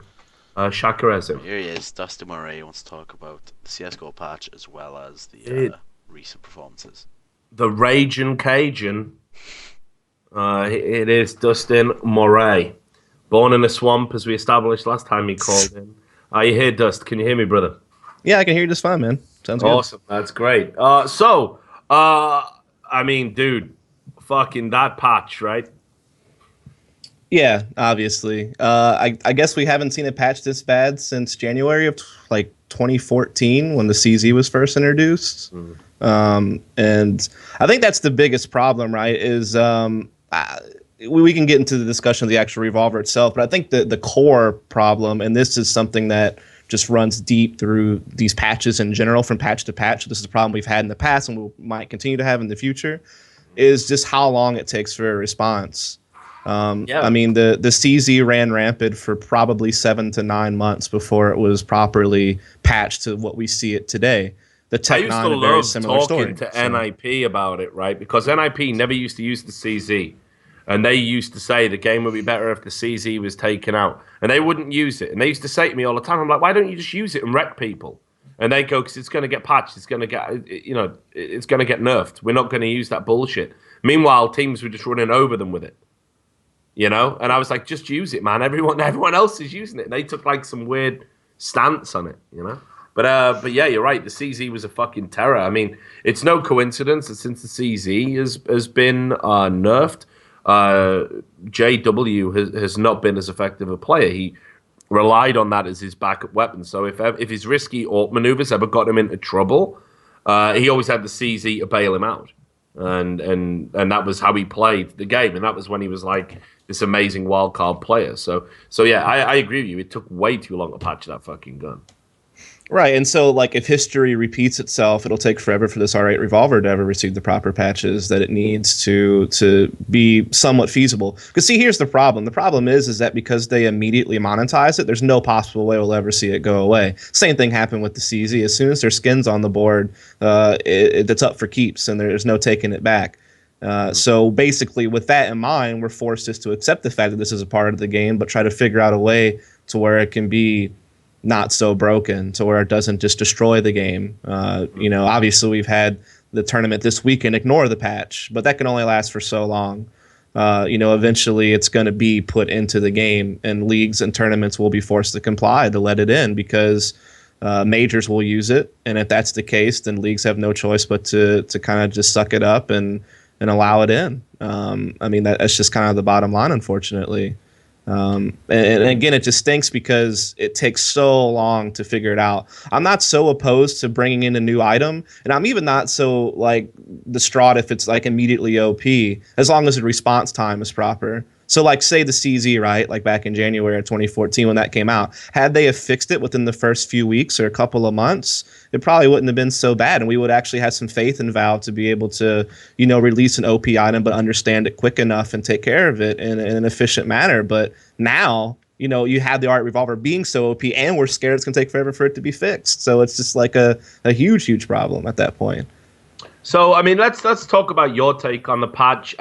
Shakarez in. Here he is, Dustin Mouret wants to talk about the CSGO patch as well as the recent performances. The Raging Cajun. It is Dustin Mouret. Born in a swamp, as we established last time he called in. Are you here, Dust? Can you hear me, brother? Yeah, I can hear you just fine, man. Sounds awesome. Good. That's great. I mean, dude, fucking that patch, right? Yeah, obviously. I guess we haven't seen a patch this bad since January of 2014 when the CZ was first introduced. And I think that's the biggest problem, right? Is we can get into the discussion of the actual revolver itself, but I think the core problem, and this is something that just runs deep through these patches in general, from patch to patch. This is a problem we've had in the past and we might continue to have in the future, is just how long it takes for a response. I mean, the CZ ran rampant for probably 7 to 9 months before it was properly patched to what we see it today. The Tech 9, a very similar story. I used to love talking to NIP about it, right? Because NIP never used to use the CZ. And they used to say the game would be better if the CZ was taken out. And they wouldn't use it. And they used to say to me all the time, I'm like, why don't you just use it and wreck people? And they go, because it's going to get patched. It's going to get, it's going to get nerfed. We're not going to use that bullshit. Meanwhile, teams were just running over them with it. And I was like, just use it, man. Everyone else is using it. And they took like some weird stance on it, But yeah, you're right. The CZ was a fucking terror. I mean, it's no coincidence that since the CZ has been nerfed, JW has not been as effective a player. He relied on that as his backup weapon. So if his risky AWP maneuvers ever got him into trouble, he always had the CZ to bail him out. And that was how he played the game. And that was when he was like this amazing wildcard player. So yeah, I agree with you. It took way too long to patch that fucking gun. Right, and so like if history repeats itself, it'll take forever for this R8 revolver to ever receive the proper patches that it needs to be somewhat feasible. Because see, here's the problem. The problem is that because they immediately monetize it, there's no possible way we'll ever see it go away. Same thing happened with the CZ. As soon as their skin's on the board, it's up for keeps, and there's no taking it back. So basically, with that in mind, we're forced just to accept the fact that this is a part of the game, but try to figure out a way to where it can be not so broken, to where it doesn't just destroy the game. Obviously we've had the tournament this weekend ignore the patch, but that can only last for so long. Eventually it's going to be put into the game, and leagues and tournaments will be forced to comply to let it in, because majors will use it. And if that's the case, then leagues have no choice but to kind of just suck it up and allow it in. That's just kind of the bottom line, unfortunately. And again, it just stinks because it takes so long to figure it out. I'm not so opposed to bringing in a new item, and I'm even not so like distraught if it's like immediately OP, as long as the response time is proper. So like say the CZ, right? Like back in January of 2014 when that came out, had they have fixed it within the first few weeks or a couple of months, it probably wouldn't have been so bad. And we would actually have some faith in Valve to be able to, release an OP item, but understand it quick enough and take care of it in an efficient manner. But now, you have the R8 revolver being so OP, and we're scared it's going to take forever for it to be fixed. So it's just like a huge, huge problem at that point. So, let's talk about your take on the patch.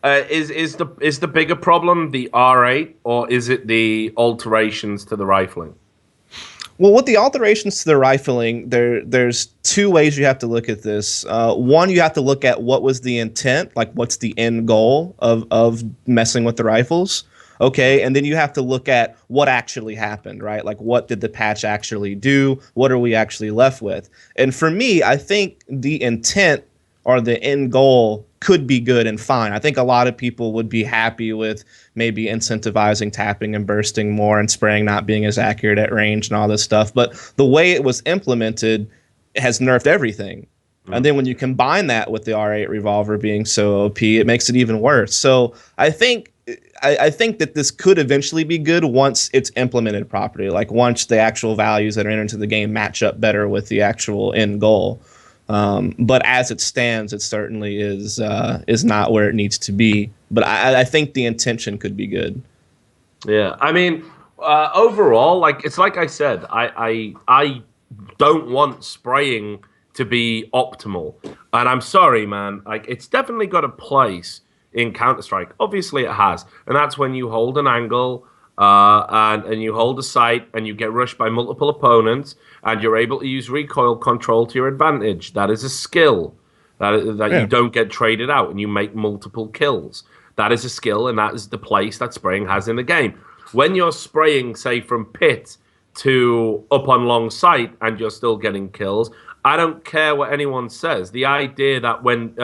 Is the bigger problem the R8, or is it the alterations to the rifling? Well, with the alterations to the rifling, there's two ways you have to look at this. One, you have to look at what was the intent, like what's the end goal of messing with the rifles. Okay, and then you have to look at what actually happened, right? Like, what did the patch actually do? What are we actually left with? And for me, I think the intent or the end goal could be good and fine. I think a lot of people would be happy with maybe incentivizing tapping and bursting more and spraying not being as accurate at range and all this stuff. But the way it was implemented has nerfed everything. And then when you combine that with the R8 revolver being so OP, it makes it even worse. So I think that this could eventually be good once it's implemented properly, like once the actual values that are entered into the game match up better with the actual end goal. But as it stands, it certainly is not where it needs to be. But I think the intention could be good. Yeah, overall, like it's like I said, I don't want spraying to be optimal, and I'm sorry, man. Like it's definitely got a place in Counter-Strike. Obviously, it has, and that's when you hold an angle. And you hold a sight and you get rushed by multiple opponents and you're able to use recoil control to your advantage. That is a skill that you don't get traded out, and you make multiple kills. That is a skill, and that is the place that spraying has in the game. When you're spraying, say, from pit to up on long sight and you're still getting kills, I don't care what anyone says. The idea that when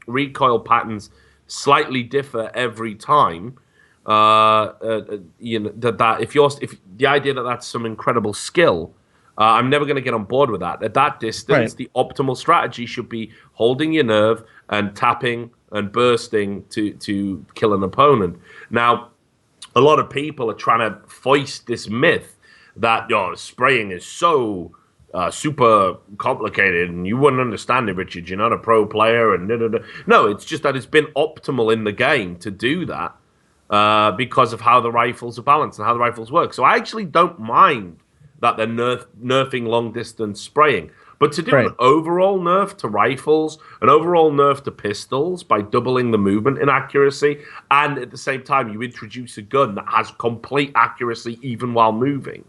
recoil patterns slightly differ every time, the idea that that's some incredible skill, I'm never going to get on board with that. At that distance, the optimal strategy should be holding your nerve and tapping and bursting to kill an opponent. Now, a lot of people are trying to foist this myth that spraying is so super complicated and you wouldn't understand it, Richard. You're not a pro player. And no, it's just that it's been optimal in the game to do that. Because of how the rifles are balanced and how the rifles work. So I actually don't mind that they're nerfing long-distance spraying. But to do Right. an overall nerf to rifles, an overall nerf to pistols by doubling the movement in accuracy, and at the same time you introduce a gun that has complete accuracy even while moving,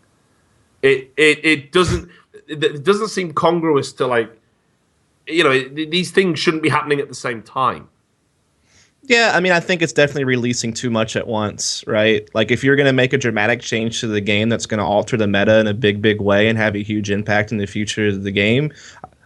it doesn't seem congruous to, like, you know, these things shouldn't be happening at the same time. Yeah, I mean, I think it's definitely releasing too much at once, right? Like, if you're going to make a dramatic change to the game that's going to alter the meta in a big, big way and have a huge impact in the future of the game,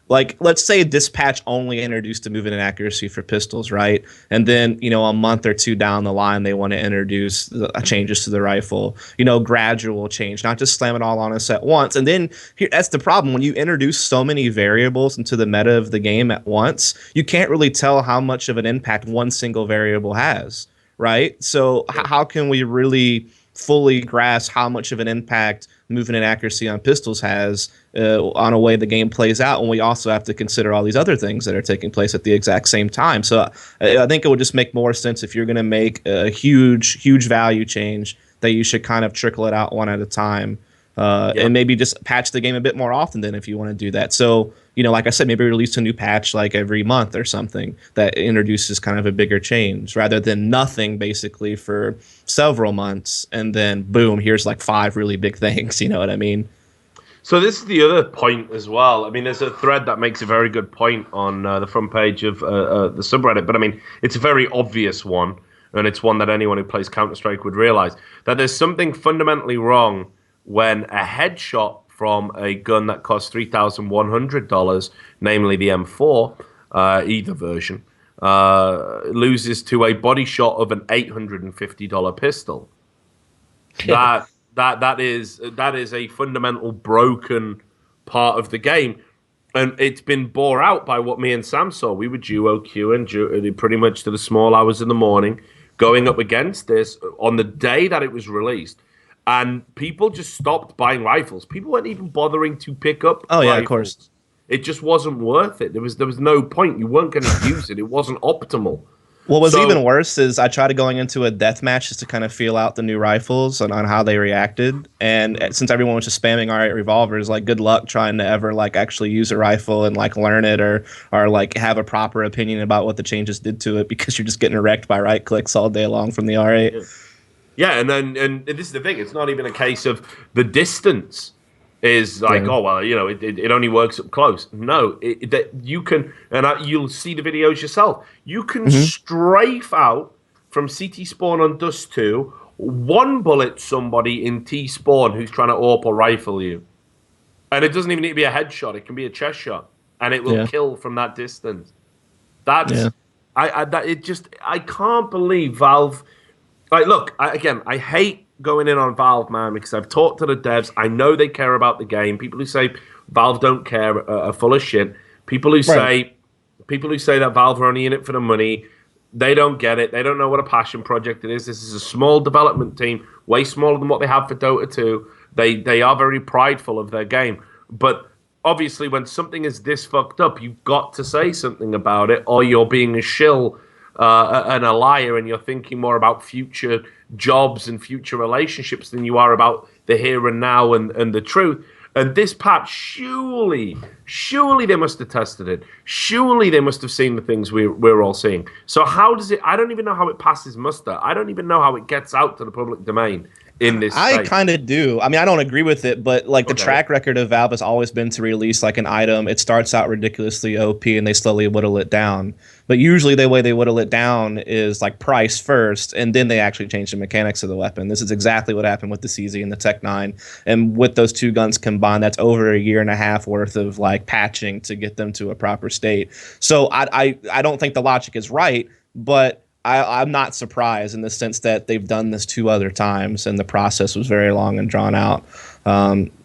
like, let's say this patch only introduced the movement and accuracy for pistols, right? And then, you know, a month or two down the line, they want to introduce changes to the rifle, you know, gradual change, not just slam it all on us at once. And then that's the problem. When you introduce so many variables into the meta of the game at once, you can't really tell how much of an impact one single variable has, right? So how can we really fully grasp how much of an impact movement and accuracy on pistols has on a way the game plays out when we also have to consider all these other things that are taking place at the exact same time? So I think it would just make more sense if you're going to make a huge value change that you should kind of trickle it out one at a time, and maybe just patch the game a bit more often then if you want to do that. So, you know, like I said, maybe release a new patch like every month or something that introduces kind of a bigger change rather than nothing basically for several months and then boom, here's like 5 really big things. You know what I mean? So this is the other point as well. I mean, there's a thread that makes a very good point on the front page of the subreddit, but I mean, it's a very obvious one, and it's one that anyone who plays Counter-Strike would realize, that there's something fundamentally wrong when a headshot from a gun that costs $3,100, namely the M4, either version, loses to a body shot of an $850 pistol. That is a fundamental broken part of the game, and it's been bore out by what me and Sam saw. We were duo queuing pretty much to the small hours in the morning, going up against this on the day that it was released. And people just stopped buying rifles. People weren't even bothering to pick up rifles. Yeah, of course. It just wasn't worth it. There was no point. You weren't going to use it. It wasn't optimal. What was even worse is I tried going into a death match just to kind of feel out the new rifles and on how they reacted. And since everyone was just spamming Riot revolvers, like, good luck trying to ever like actually use a rifle and like learn it or like have a proper opinion about what the changes did to it, because you're just getting wrecked by right clicks all day long from the R8. Yeah. Yeah, and this is the thing. It's not even a case of the distance is like, oh, well, you know, it only works up close. No, that you can, and you'll see the videos yourself. You can strafe out from CT spawn on Dust 2, one bullet somebody in T spawn who's trying to AWP or rifle you. And it doesn't even need to be a headshot. It can be a chest shot, and it will kill from that distance. That's, I can't believe Valve. Like, look, I hate going in on Valve, man, because I've talked to the devs. I know they care about the game. People who say Valve don't care are full of shit. People who say that Valve are only in it for the money, they don't get it. They don't know what a passion project it is. This is a small development team, way smaller than what they have for Dota 2. They are very prideful of their game. But obviously, when something is this fucked up, you've got to say something about it, or you're being a shill and a liar, and you're thinking more about future jobs and future relationships than you are about the here and now and the truth. And this patch, surely they must have tested it. Surely they must have seen the things we're all seeing. So how does it? I don't even know how it passes muster. I don't even know how it gets out to the public domain in this I space. kind of do. I mean, I don't agree with it, but like the track record of Valve has always been to release like an item. It starts out ridiculously OP and they slowly whittle it down. But usually the way they whittle it down is like price first, and then they actually change the mechanics of the weapon. This is exactly what happened with the CZ and the Tech 9. And with those two guns combined, that's over a year and a half worth of like patching to get them to a proper state. So I don't think the logic is right, but I'm not surprised in the sense that they've done this 2 other times and the process was very long and drawn out.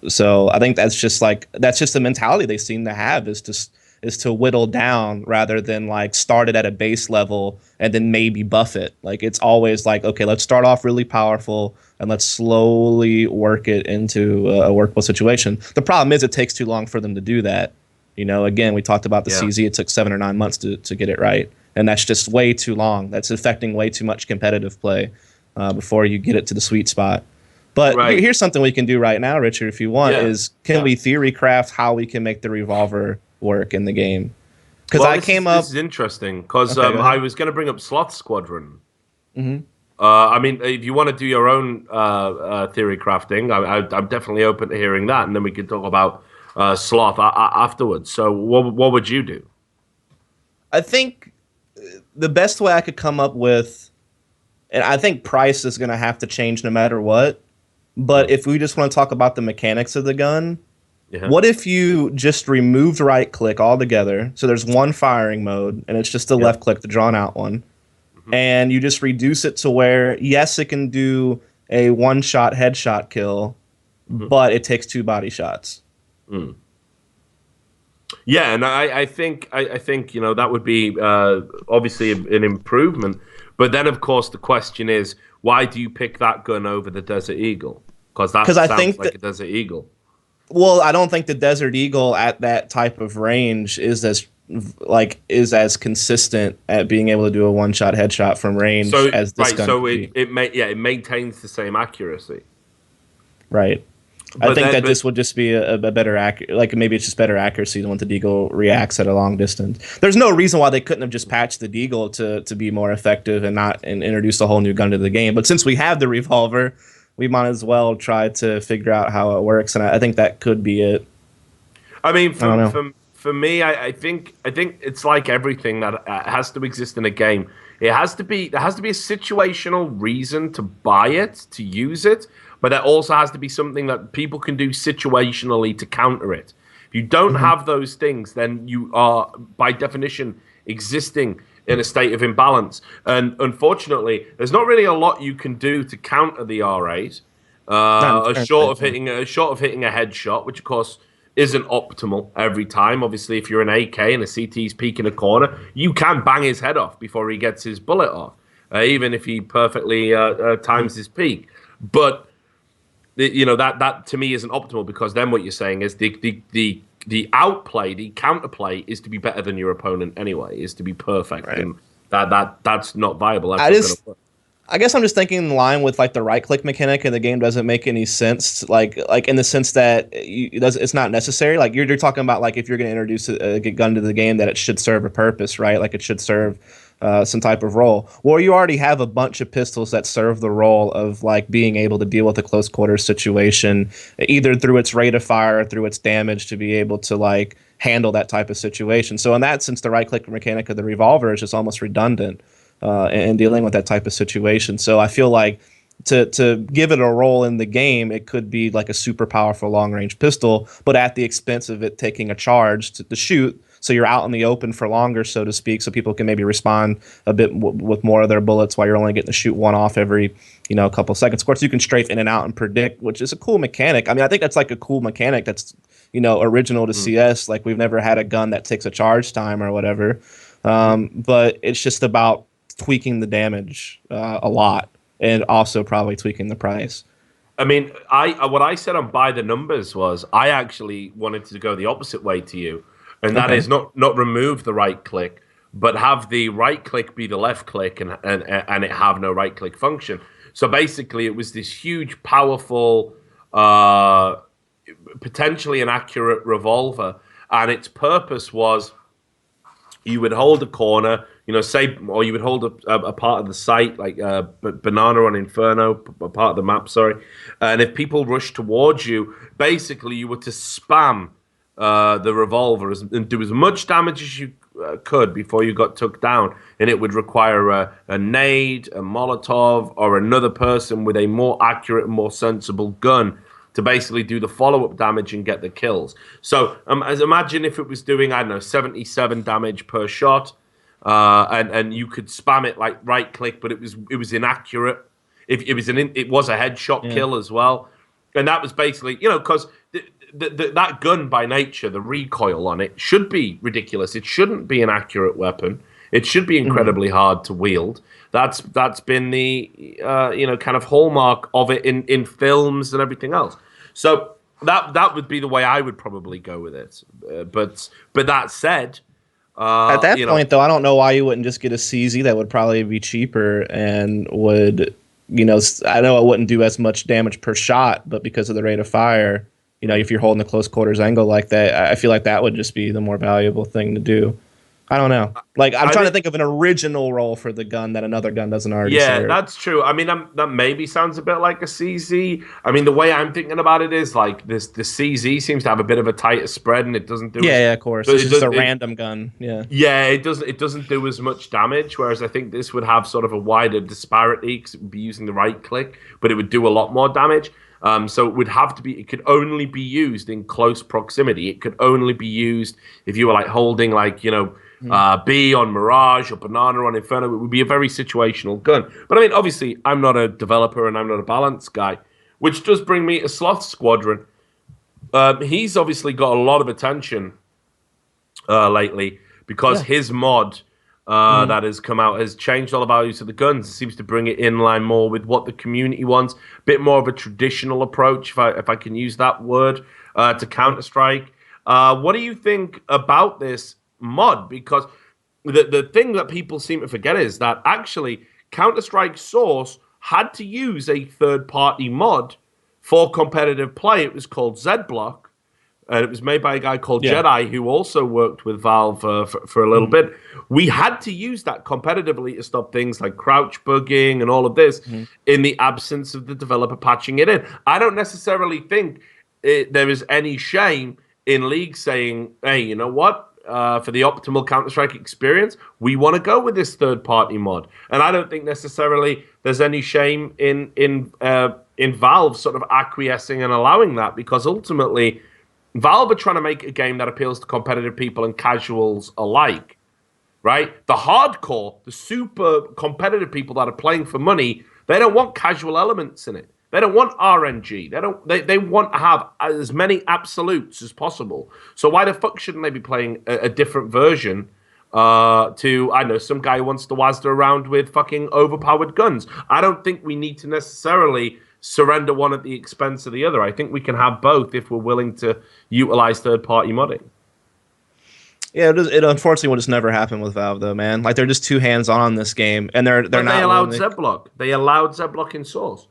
So I think that's just the mentality they seem to have is to whittle down rather than like start it at a base level and then maybe buff it. Like it's always like, okay, let's start off really powerful and let's slowly work it into a workable situation. The problem is it takes too long for them to do that. You know, again, we talked about the CZ. It took 7 or 9 months to get it right. And that's just way too long. That's affecting way too much competitive play before you get it to the sweet spot. But Right. here's something we can do right now, Richard, if you want, Yeah. is can we theory craft how we can make the revolver work in the game? Because Well, I came up. This is interesting because Okay, go ahead. I was going to bring up Sloth Squadron. Mhm. I mean, if you want to do your own theory crafting, I'm definitely open to hearing that, and then we can talk about Sloth afterwards. So, what would you do? I think the best way I could come up with, and I think price is going to have to change no matter what, but if we just want to talk about the mechanics of the gun, Yeah. what if you just removed right click altogether? So there's one firing mode, and it's just a left click, the drawn out one. And you just reduce it to where, yes, it can do a one-shot headshot kill, but it takes 2 body shots. Yeah, and I think that would be obviously an improvement. But then, of course, the question is, why do you pick that gun over the Desert Eagle? Because that sounds like a Desert Eagle. Well, I don't think the Desert Eagle at that type of range is as consistent at being able to do a one-shot headshot from range as this gun. So it maintains the same accuracy. Right. I think this would just be a better maybe it's just better accuracy than when the Deagle reacts at a long distance. There's no reason why they couldn't have just patched the Deagle to be more effective and introduce a whole new gun to the game. But since we have the revolver, we might as well try to figure out how it works, and I think that could be it. I mean, for me, I think it's like everything that has to exist in a game. There has to be a situational reason to buy it, to use it, but there also has to be something that people can do situationally to counter it. If you don't have those things, then you are, by definition, existing in a state of imbalance. And unfortunately, there's not really a lot you can do to counter the R8, short of hitting a headshot, which of course isn't optimal every time. Obviously, if you're an AK and a CT's peeking a corner, you can bang his head off before he gets his bullet off, even if he perfectly times his peak. But that to me isn't optimal, because then what you're saying is the outplay, the counterplay is to be better than your opponent anyway, is to be perfect, right. And that's not viable. That's not gonna work. I guess I'm just thinking in line with like the right click mechanic in the game doesn't make any sense. Like in the sense that it's not necessary. Like you're talking about like if you're going to introduce a gun to the game, that it should serve a purpose, right? Like it should serve some type of role. Well, you already have a bunch of pistols that serve the role of like being able to deal with a close quarters situation, either through its rate of fire or through its damage, to be able to like handle that type of situation. So in that sense, the right click mechanic of the revolver is just almost redundant in dealing with that type of situation. So I feel like to give it a role in the game, it could be like a super powerful long range pistol, but at the expense of it taking a charge to shoot. So you're out in the open for longer, so to speak, so people can maybe respond a bit with more of their bullets while you're only getting to shoot one off every, couple seconds. Of course, you can strafe in and out and predict, which is a cool mechanic. I mean, I think that's like a cool mechanic that's, original to CS. Like we've never had a gun that takes a charge time or whatever. But it's just about tweaking the damage a lot, and also probably tweaking the price. I mean, what I said on By the Numbers was I actually wanted to go the opposite way to you. And that is not remove the right click, but have the right click be the left click and it have no right click function. So basically, it was this huge, powerful, potentially inaccurate revolver, and its purpose was you would hold a corner, or you would hold a part of the site, like Banana on Inferno, a part of the map, sorry. And if people rushed towards you, basically you were to spam the revolver and do as much damage as you could before you got took down, and it would require a nade, a Molotov, or another person with a more accurate and more sensible gun to basically do the follow-up damage and get the kills. So as imagine if it was doing, 77 damage per shot, and you could spam it like right click, but it was inaccurate. It was a headshot kill as well, and that was basically because that gun by nature, the recoil on it should be ridiculous. It shouldn't be an accurate weapon. It should be incredibly hard to wield. That's been the kind of hallmark of it in films and everything else. So that would be the way I would probably go with it. But that said, at that point though, I don't know why you wouldn't just get a CZ that would probably be cheaper and would I know it wouldn't do as much damage per shot, but because of the rate of fire, if you're holding a close quarters angle like that, I feel like that would just be the more valuable thing to do. I don't know. Like, I'm trying to think of an original role for the gun that another gun doesn't already serve. Yeah, that's true. I mean, that maybe sounds a bit like a CZ. I mean, the way I'm thinking about it is like the CZ seems to have a bit of a tighter spread, and it doesn't do. Yeah, of course. It's just a random gun. Yeah. Yeah, it doesn't do as much damage. Whereas I think this would have sort of a wider disparity because it would be using the right click, but it would do a lot more damage. So it would have to be. It could only be used in close proximity. It could only be used if you were like holding like B on Mirage or Banana on Inferno. It would be a very situational gun. But I mean, obviously, I'm not a developer and I'm not a balance guy, which does bring me to Sloth Squadron. He's obviously got a lot of attention lately because his mod that has come out has changed all the values of the guns. It seems to bring it in line more with what the community wants. A bit more of a traditional approach, if I can use that word, to Counter-Strike. What do you think about this mod? Because the thing that people seem to forget is that actually Counter-Strike Source had to use a third-party mod for competitive play. It was called Z-Block, and it was made by a guy called Jedi, who also worked with Valve for a little bit. We had to use that competitively to stop things like crouch bugging and all of this in the absence of the developer patching it in. I don't necessarily think there is any shame in League saying, hey, you know what? For the optimal Counter-Strike experience, we want to go with this third-party mod. And I don't think necessarily there's any shame in Valve sort of acquiescing and allowing that, because ultimately Valve are trying to make a game that appeals to competitive people and casuals alike, right? The hardcore, the super competitive people that are playing for money, they don't want casual elements in it. They don't want RNG. They want to have as many absolutes as possible. So why the fuck shouldn't they be playing a different version to, I know, some guy who wants to Wazda around with fucking overpowered guns? I don't think we need to necessarily surrender one at the expense of the other. I think we can have both if we're willing to utilize third-party modding. Yeah, it unfortunately will just never happen with Valve, though, man. Like, they're just too hands-on on this game, and they're not. They allowed Z-Block. They allowed Z-Block in Source.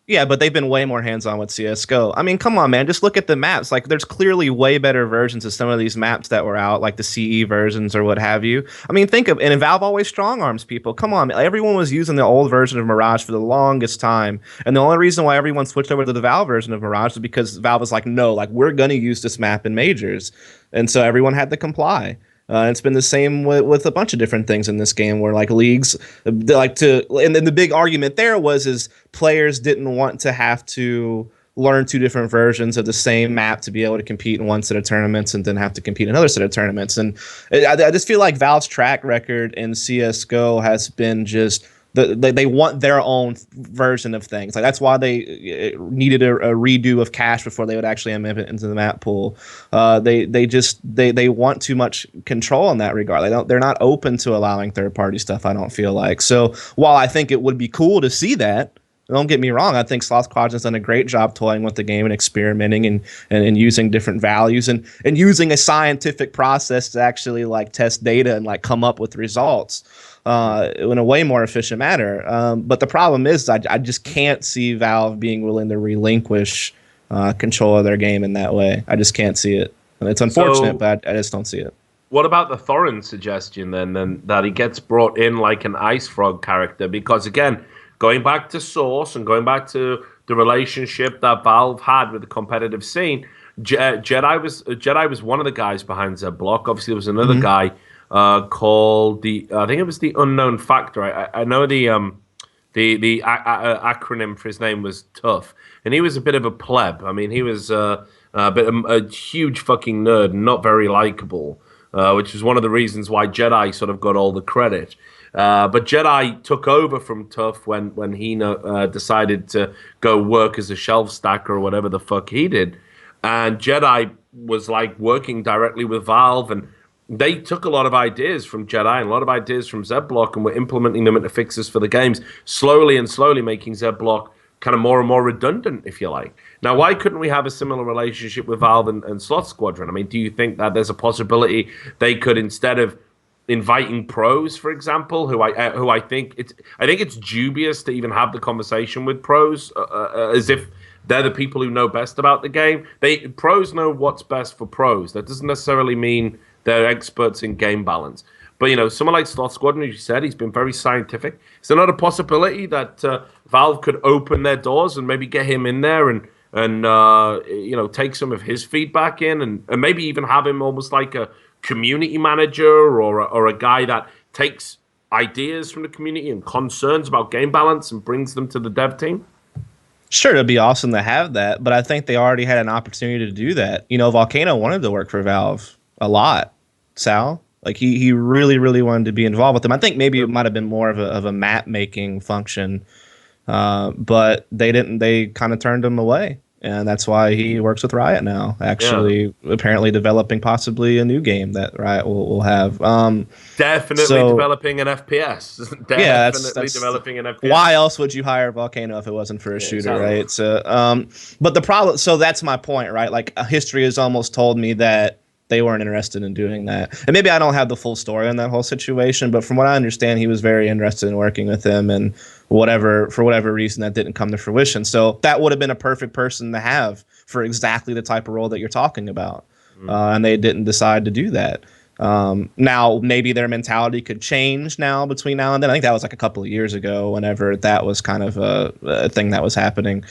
Yeah, but they've been way more hands-on with CSGO. I mean, come on, man. Just look at the maps. Like, there's clearly way better versions of some of these maps that were out, like the CE versions or what have you. I mean, and Valve always strong-arms people. Come on, everyone was using the old version of Mirage for the longest time. And the only reason why everyone switched over to the Valve version of Mirage is because Valve was like, no, like, we're going to use this map in majors. And so everyone had to comply. It's been the same with a bunch of different things in this game, where like leagues like to, and then the big argument there is players didn't want to have to learn two different versions of the same map to be able to compete in one set of tournaments and then have to compete in another set of tournaments. And I just feel like Valve's track record in CSGO has been just they want their own version of things. Like, that's why they needed a redo of cache before they would actually amend it into the map pool. They want too much control in that regard. They're not open to allowing third party stuff, I don't feel like. So while I think it would be cool to see that, don't get me wrong, I think Sloth Squadron's done a great job toying with the game and experimenting and using different values and using a scientific process to actually like test data and like come up with results in a way more efficient manner. But the problem is I just can't see Valve being willing to relinquish control of their game in that way. I just can't see it. And it's unfortunate, but I just don't see it. What about the Thorin suggestion then that he gets brought in like an Ice Frog character? Because again, going back to Source and going back to the relationship that Valve had with the competitive scene, Jedi was one of the guys behind Z-Block. Obviously, there was another guy called I think it was the Unknown Factor. I know the acronym for his name was Tough, and he was a bit of a pleb. I mean, he was a huge fucking nerd, and not very likable, which was one of the reasons why Jedi sort of got all the credit. But Jedi took over from Tough when he decided to go work as a shelf stacker or whatever the fuck he did. And Jedi was like working directly with Valve, and they took a lot of ideas from Jedi and a lot of ideas from Z-Block and were implementing them into fixes for the games, slowly making Z-Block kind of more and more redundant, if you like. Now, why couldn't we have a similar relationship with Valve and Sloth Squadron? I mean, do you think that there's a possibility they could, instead of inviting pros, for example, who I think it's dubious to even have the conversation with pros as if they're the people who know best about the game. Pros know what's best for pros. That doesn't necessarily mean they're experts in game balance. But someone like Sloth Squadron, as you said, he's been very scientific. Is there not a possibility that Valve could open their doors and maybe get him in there and take some of his feedback in and maybe even have him almost like a community manager or a guy that takes ideas from the community and concerns about game balance and brings them to the dev team? Sure, it'd be awesome to have that, but I think they already had an opportunity to do that. Volcano wanted to work for Valve a lot, Sal. Like he really, really wanted to be involved with them. I think maybe it might have been more of a map making function, but they didn't. They kind of turned him away, and that's why he works with Riot now. Actually, apparently developing possibly a new game that Riot will have. Definitely developing an FPS. Definitely developing an FPS. Why else would you hire Volcano if it wasn't for a shooter, right? So, but the problem. So that's my point, right? Like history has almost told me that they weren't interested in doing that. And maybe I don't have the full story on that whole situation, but from what I understand, he was very interested in working with him, and for whatever reason that didn't come to fruition. So that would have been a perfect person to have for exactly the type of role that you're talking about. And they didn't decide to do that. Now maybe their mentality could change now between now and then. I think that was like a couple of years ago whenever that was kind of a thing that was happening.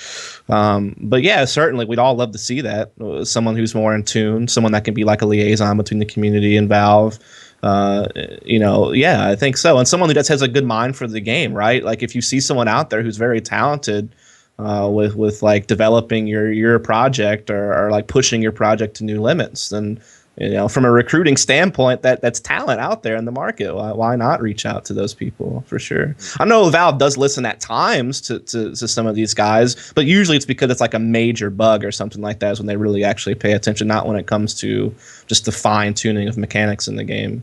But yeah, certainly we'd all love to see that. Someone who's more in tune, someone that can be like a liaison between the community and Valve. I think so. And someone who just has a good mind for the game, right? Like if you see someone out there who's very talented with like developing your project or like pushing your project to new limits, then from a recruiting standpoint, that's talent out there in the market. Why not reach out to those people for sure? I know Valve does listen at times to some of these guys, but usually it's because it's like a major bug or something like that is when they really actually pay attention, not when it comes to just the fine tuning of mechanics in the game.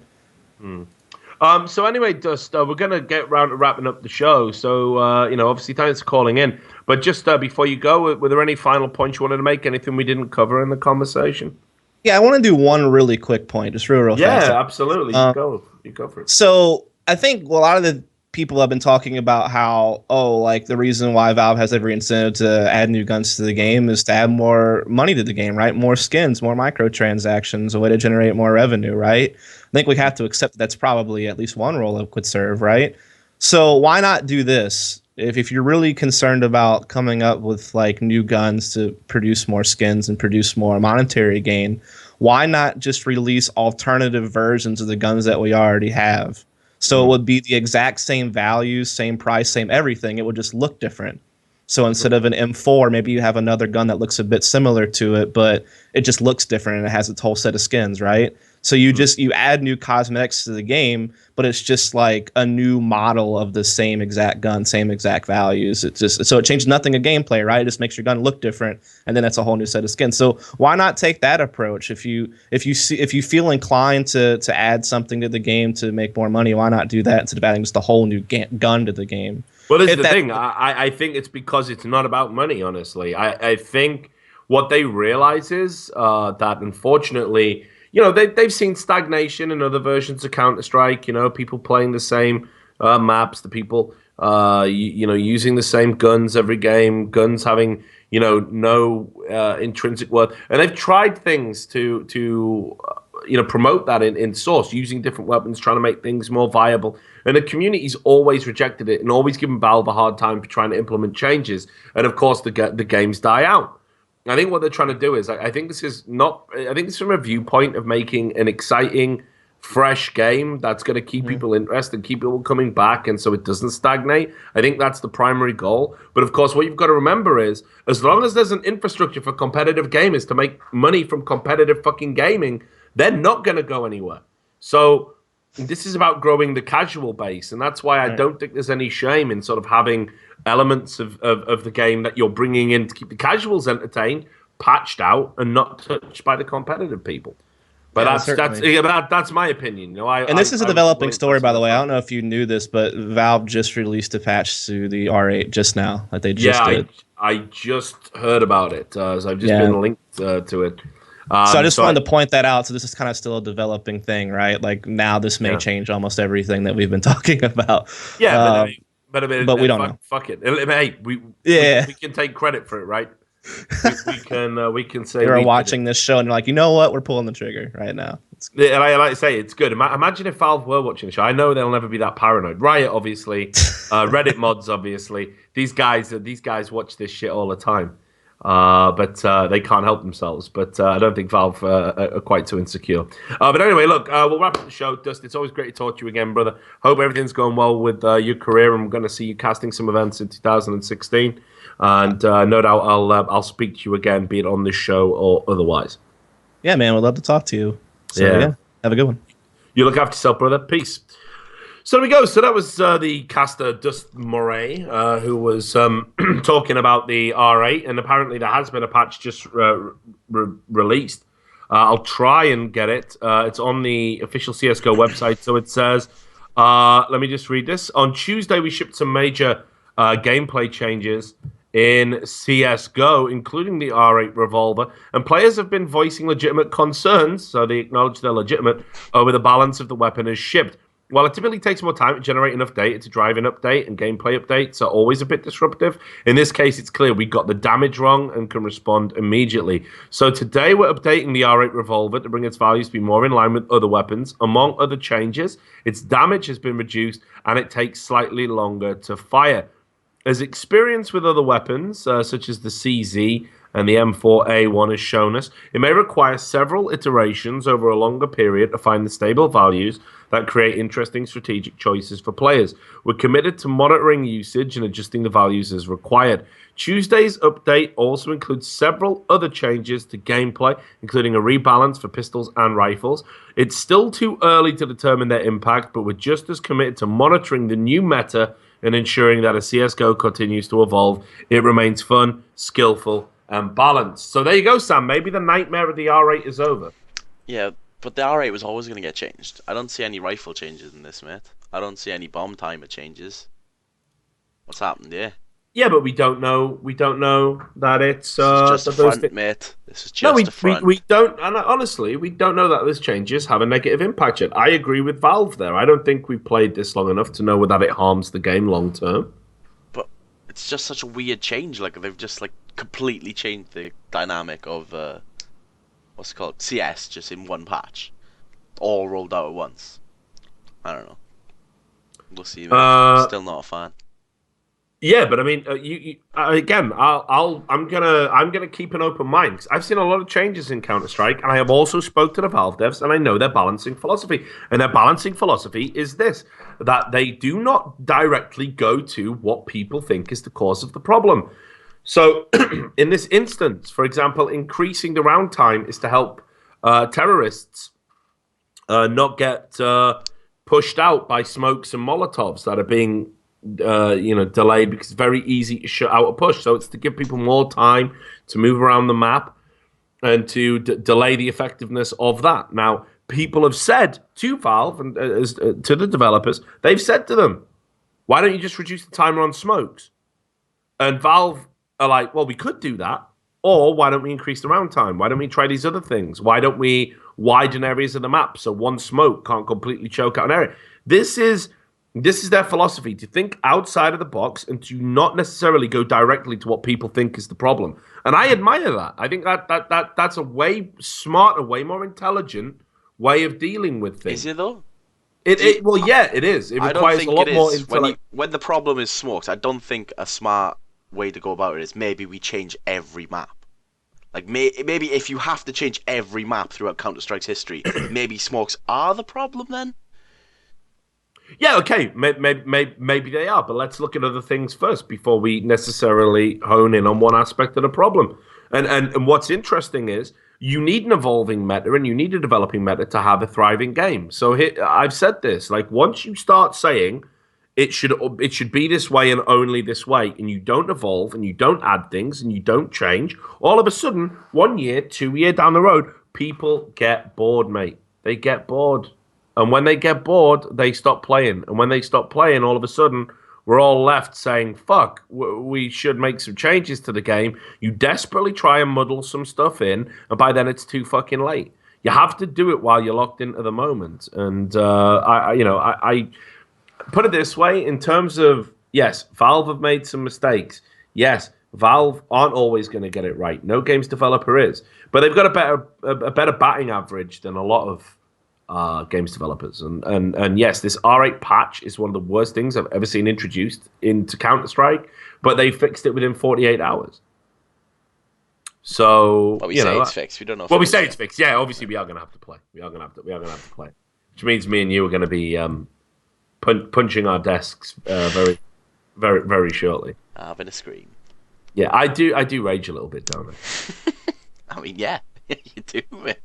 So anyway, Dust, we're going to get round to wrapping up the show. So, obviously thanks for calling in. But just before you go, were there any final points you wanted to make? Anything we didn't cover in the conversation? Yeah, I want to do one really quick point, just real fast. Yeah, absolutely. You go for it. So I think a lot of the people have been talking about how, the reason why Valve has every incentive to add new guns to the game is to add more money to the game, right? More skins, more microtransactions, a way to generate more revenue, right? I think we have to accept that's probably at least one role it could serve, right? So why not do this? If you're really concerned about coming up with like new guns to produce more skins and produce more monetary gain, why not just release alternative versions of the guns that we already have? So it would be the exact same values, same price, same everything. It would just look different. So instead of an M4, maybe you have another gun that looks a bit similar to it, but it just looks different and it has its whole set of skins, right? So you add new cosmetics to the game, but it's just like a new model of the same exact gun, same exact values. It changes nothing of gameplay, right? It just makes your gun look different, and then it's a whole new set of skins. So why not take that approach? If you feel inclined to add something to the game to make more money, why not do that instead of adding just a whole new gun to the game? Well, this is the thing. I think it's because it's not about money, honestly. I think what they realize is that, unfortunately, they've seen stagnation in other versions of Counter-Strike. People playing the same maps, the people using the same guns every game, guns having no intrinsic worth, and they've tried things to promote that in Source, using different weapons, trying to make things more viable. And the community's always rejected it and always given Valve a hard time for trying to implement changes. And of course, the games die out. I think what they're trying to do is, I think this is from a viewpoint of making an exciting, fresh game that's going to keep people interested, keep people coming back, and so it doesn't stagnate. I think that's the primary goal. But of course, what you've got to remember is, as long as there's an infrastructure for competitive gamers to make money from competitive fucking gaming, they're not going to go anywhere. So this is about growing the casual base, and that's why I don't think there's any shame in sort of having elements of the game that you're bringing in to keep the casuals entertained, patched out, and not touched by the competitive people. But that's my opinion. And this is a developing story, by the way. I don't know if you knew this, but Valve just released a patch to the R8 just now. That they just did. I just heard about it. So I've just been linked to it. So I just wanted to point that out. So this is kind of still a developing thing, right? Like now this may change almost everything that we've been talking about. Yeah, but we don't know. Fuck it. Hey, we can take credit for it, right? we can say you're watching this show and you're like, you know what? We're pulling the trigger right now. And I like to say it's good. Imagine if Valve were watching the show. I know they'll never be that paranoid. Riot, obviously, Reddit mods, obviously. These guys watch this shit all the time, but they can't help themselves. But I don't think Valve are quite too insecure. But anyway, look, we'll wrap up the show. Dust, it's always great to talk to you again, brother. Hope everything's going well with your career, and we're going to see you casting some events in 2016. And no doubt I'll speak to you again, be it on this show or otherwise. Yeah, man, we'd love to talk to you. So, yeah, have a good one. You look after yourself, brother. Peace. So there we go. So that was the caster Dust Mouret, who was talking about the R8, and apparently there has been a patch just released. I'll try and get it. It's on the official CSGO website. So it says, let me just read this. On Tuesday, we shipped some major gameplay changes in CSGO, including the R8 revolver, and players have been voicing legitimate concerns, so they acknowledge they're legitimate, over the balance of the weapon as shipped. While it typically takes more time to generate enough data to drive an update, and gameplay updates are always a bit disruptive, in this case it's clear we got the damage wrong and can respond immediately. So today we're updating the R8 revolver to bring its values to be more in line with other weapons. Among other changes, its damage has been reduced and it takes slightly longer to fire. As experience with other weapons, such as the CZ and the M4A1 has shown us, it may require several iterations over a longer period to find the stable values that create interesting strategic choices for players. We're committed to monitoring usage and adjusting the values as required. Tuesday's update also includes several other changes to gameplay, including a rebalance for pistols and rifles. It's still too early to determine their impact, but we're just as committed to monitoring the new meta and ensuring that as CSGO continues to evolve, it remains fun, skillful, and balanced. So there you go, Sam. Maybe the nightmare of the R8 is over. Yeah, but the R8 was always going to get changed. I don't see any rifle changes in this, mate. I don't see any bomb timer changes. What's happened here? Yeah, but we don't know. We don't know that it's just a front, mate. This is just a front. We don't. And honestly, we don't know that these changes have a negative impact yet. I agree with Valve there. I don't think we've played this long enough to know that it harms the game long term. But it's just such a weird change. Like they've just completely changed the dynamic of what's it called, CS, just in one patch, all rolled out at once. I don't know. We'll see. Still not a fan. Yeah, but I mean, again, I'm gonna keep an open mind because I've seen a lot of changes in Counter-Strike, and I have also spoke to the Valve devs, and I know their balancing philosophy. And their balancing philosophy is this: that they do not directly go to what people think is the cause of the problem. So, in this instance, for example, increasing the round time is to help terrorists not get pushed out by smokes and Molotovs that are being delayed because it's very easy to shut out a push. So it's to give people more time to move around the map and to delay the effectiveness of that. Now, people have said to Valve and to the developers, they've said to them, why don't you just reduce the timer on smokes? And Valve are like, well, we could do that. Or why don't we increase the round time? Why don't we try these other things? Why don't we widen areas of the map so one smoke can't completely choke out an area? This is their philosophy, to think outside of the box and to not necessarily go directly to what people think is the problem. And I admire that. I think that's a way smarter, way more intelligent way of dealing with things. Is it though? Well, yeah, it is. It requires a lot more intellect. When the problem is smokes, I don't think a smart way to go about it is maybe we change every map. Like maybe if you have to change every map throughout Counter-Strike's history, maybe smokes are the problem then. Yeah, okay, maybe they are, but let's look at other things first before we necessarily hone in on one aspect of the problem. And what's interesting is you need an evolving meta and you need a developing meta to have a thriving game. So I've said this, like once you start saying it should be this way and only this way, and you don't evolve and you don't add things and you don't change, all of a sudden, 1 year, 2 year down the road, people get bored, mate. They get bored. And when they get bored, they stop playing. And when they stop playing, all of a sudden, we're all left saying, fuck, we should make some changes to the game. You desperately try and muddle some stuff in, and by then it's too fucking late. You have to do it while you're locked into the moment. And I put it this way, in terms of, yes, Valve have made some mistakes. Yes, Valve aren't always going to get it right. No games developer is. But they've got a better batting average than a lot of games developers. And yes, this R8 patch is one of the worst things I've ever seen introduced into Counter-Strike, but they fixed it within 48 hours. So, well, we say it's fixed. We don't know. Well, we say it's fixed. Yeah, obviously we are going to have to play. We are going to have to play. Which means me and you are going to be punching our desks very, very, very shortly. Having a scream. Yeah, I do rage a little bit, don't I? I mean, yeah, you do it.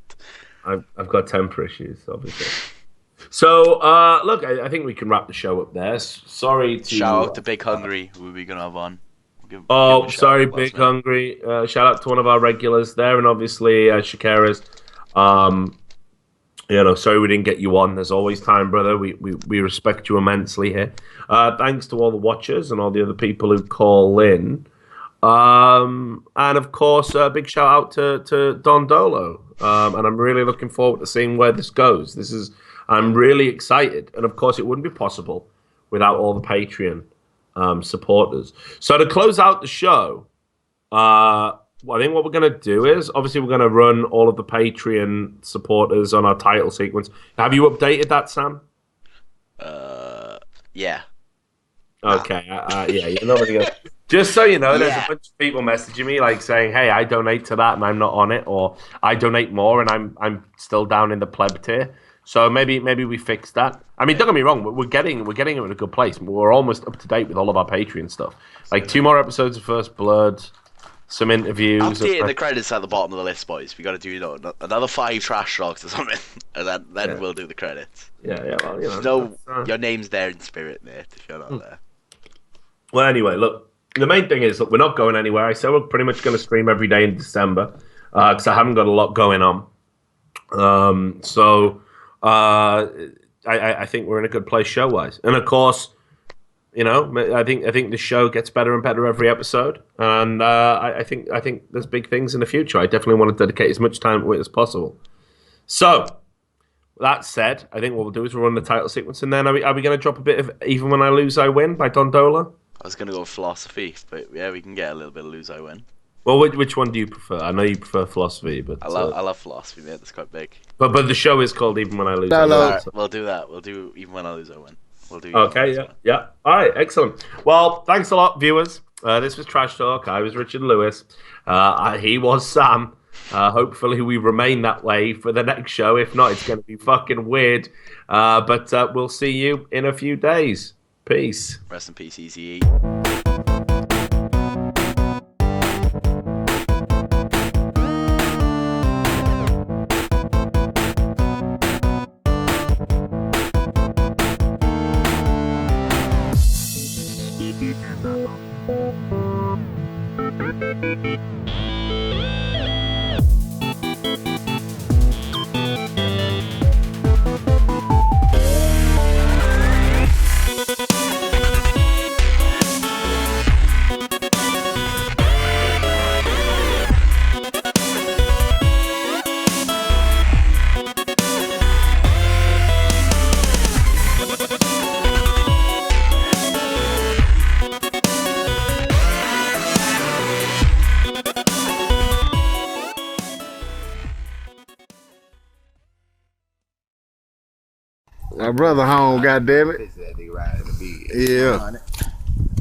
I've got temper issues, obviously. So, look, I think we can wrap the show up there. Sorry to... Shout out to Big Hungry, who we're going to have on. Sorry, Big Hungry. Shout out to one of our regulars there, and obviously Shakira's. Sorry we didn't get you on. There's always time, brother. We respect you immensely here. Thanks to all the watchers and all the other people who call in. And of course, a big shout out to Don Dolo. And I'm really looking forward to seeing where this goes. I'm really excited. And of course, it wouldn't be possible without all the Patreon supporters. So to close out the show, I think what we're going to do is, obviously, we're going to run all of the Patreon supporters on our title sequence. Have you updated that, Sam? Yeah. Okay, yeah, you're not really going to... Just so you know, there's a bunch of people messaging me, like, saying, hey, I donate to that and I'm not on it, or I donate more and I'm still down in the pleb tier. So maybe we fix that. I mean, don't get me wrong, we're getting it in a good place. We're almost up to date with all of our Patreon stuff. Like 2 more episodes of First Blood, some interviews. Updating the credits at the bottom of the list, boys. We got to do another 5 trash talks or something, and then we'll do the credits. Yeah. Well, your name's there in spirit, mate. If you're not there. Well, anyway, look. The main thing is, look, we're not going anywhere. I said we're pretty much going to stream every day in December because I haven't got a lot going on. I think we're in a good place show-wise. And of course, I think the show gets better and better every episode. And I think there's big things in the future. I definitely want to dedicate as much time to it as possible. So, that said, I think what we'll do is we'll run the title sequence, and then are we going to drop a bit of Even When I Lose, I Win by Don Dolo? I was going to go with Philosophy, but yeah, we can get a little bit of Lose, I Win. Well, which one do you prefer? I know you prefer Philosophy, but... I love Philosophy, mate. That's quite big. But the show is called Even When I Lose, I Win. Right, we'll do that. We'll do Even When I Lose, I Win. We'll do. Okay, yeah. All right, excellent. Well, thanks a lot, viewers. This was Trash Talk. I was Richard Lewis. He was Sam. Hopefully we remain that way for the next show. If not, it's going to be fucking weird. But we'll see you in a few days. Peace. Rest in peace, Easy. My brother home, goddammit. Yeah.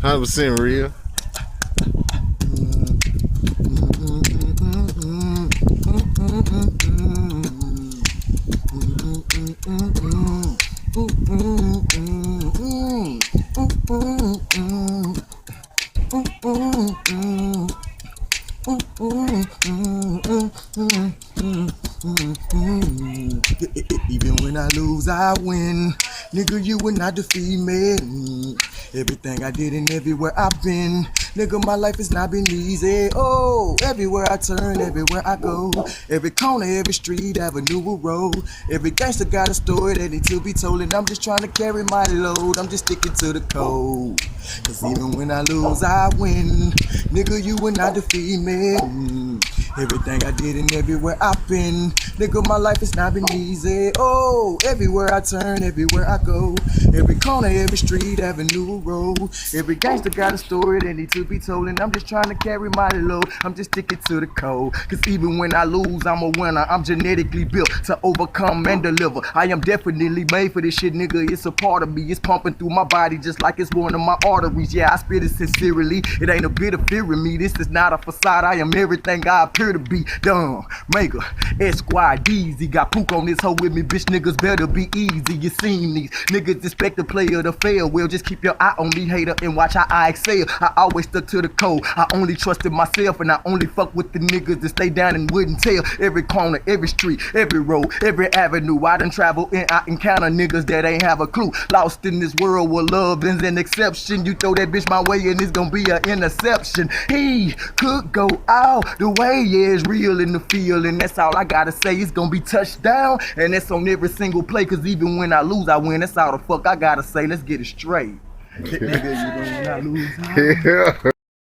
100% real. Even when I lose, I win. Nigga, you will not defeat me. Everything I did and everywhere I've been, nigga, my life has not been easy. Oh, everywhere I turn, everywhere I go, every corner, every street, avenue, or road, every gangster got a story that need to be told, and I'm just trying to carry my load. I'm just sticking to the code, cause even when I lose, I win. Nigga, you will not defeat me. Everything I did and everywhere I've been, nigga, my life has not been easy. Oh, everywhere I turn, everywhere I go, every corner, every street, avenue, road, every gangster got a story that need to be told, and I'm just trying to carry my load. I'm just sticking to the code, cause even when I lose, I'm a winner. I'm genetically built to overcome and deliver. I am definitely made for this shit, nigga. It's a part of me. It's pumping through my body just like it's one of my arteries. Yeah, I spit it sincerely. It ain't a bit of fear in me. This is not a facade. I am everything I appear to be. Dumb, Maker, Esquire, Deezy. Got pook on this hoe with me, bitch. Niggas better be easy. You seen these niggas expect the player to fail. Well, just keep your eye on me, hater, and watch how I excel. I always stuck to the code. I only trusted myself, and I only fuck with the niggas that stay down and wouldn't tell. Every corner, every street, every road, every avenue. I done travel and I encounter niggas that ain't have a clue. Lost in this world where love is an exception. You throw that bitch my way and it's gonna be an interception. He could go out the way, yeah, it's real in the field, and that's all I gotta say. It's gonna be touchdown, and that's on every single play, cause even when I lose, I win. That's all the fuck I gotta say. Let's get it straight. Nigga, you know when I lose, I win. Yeah.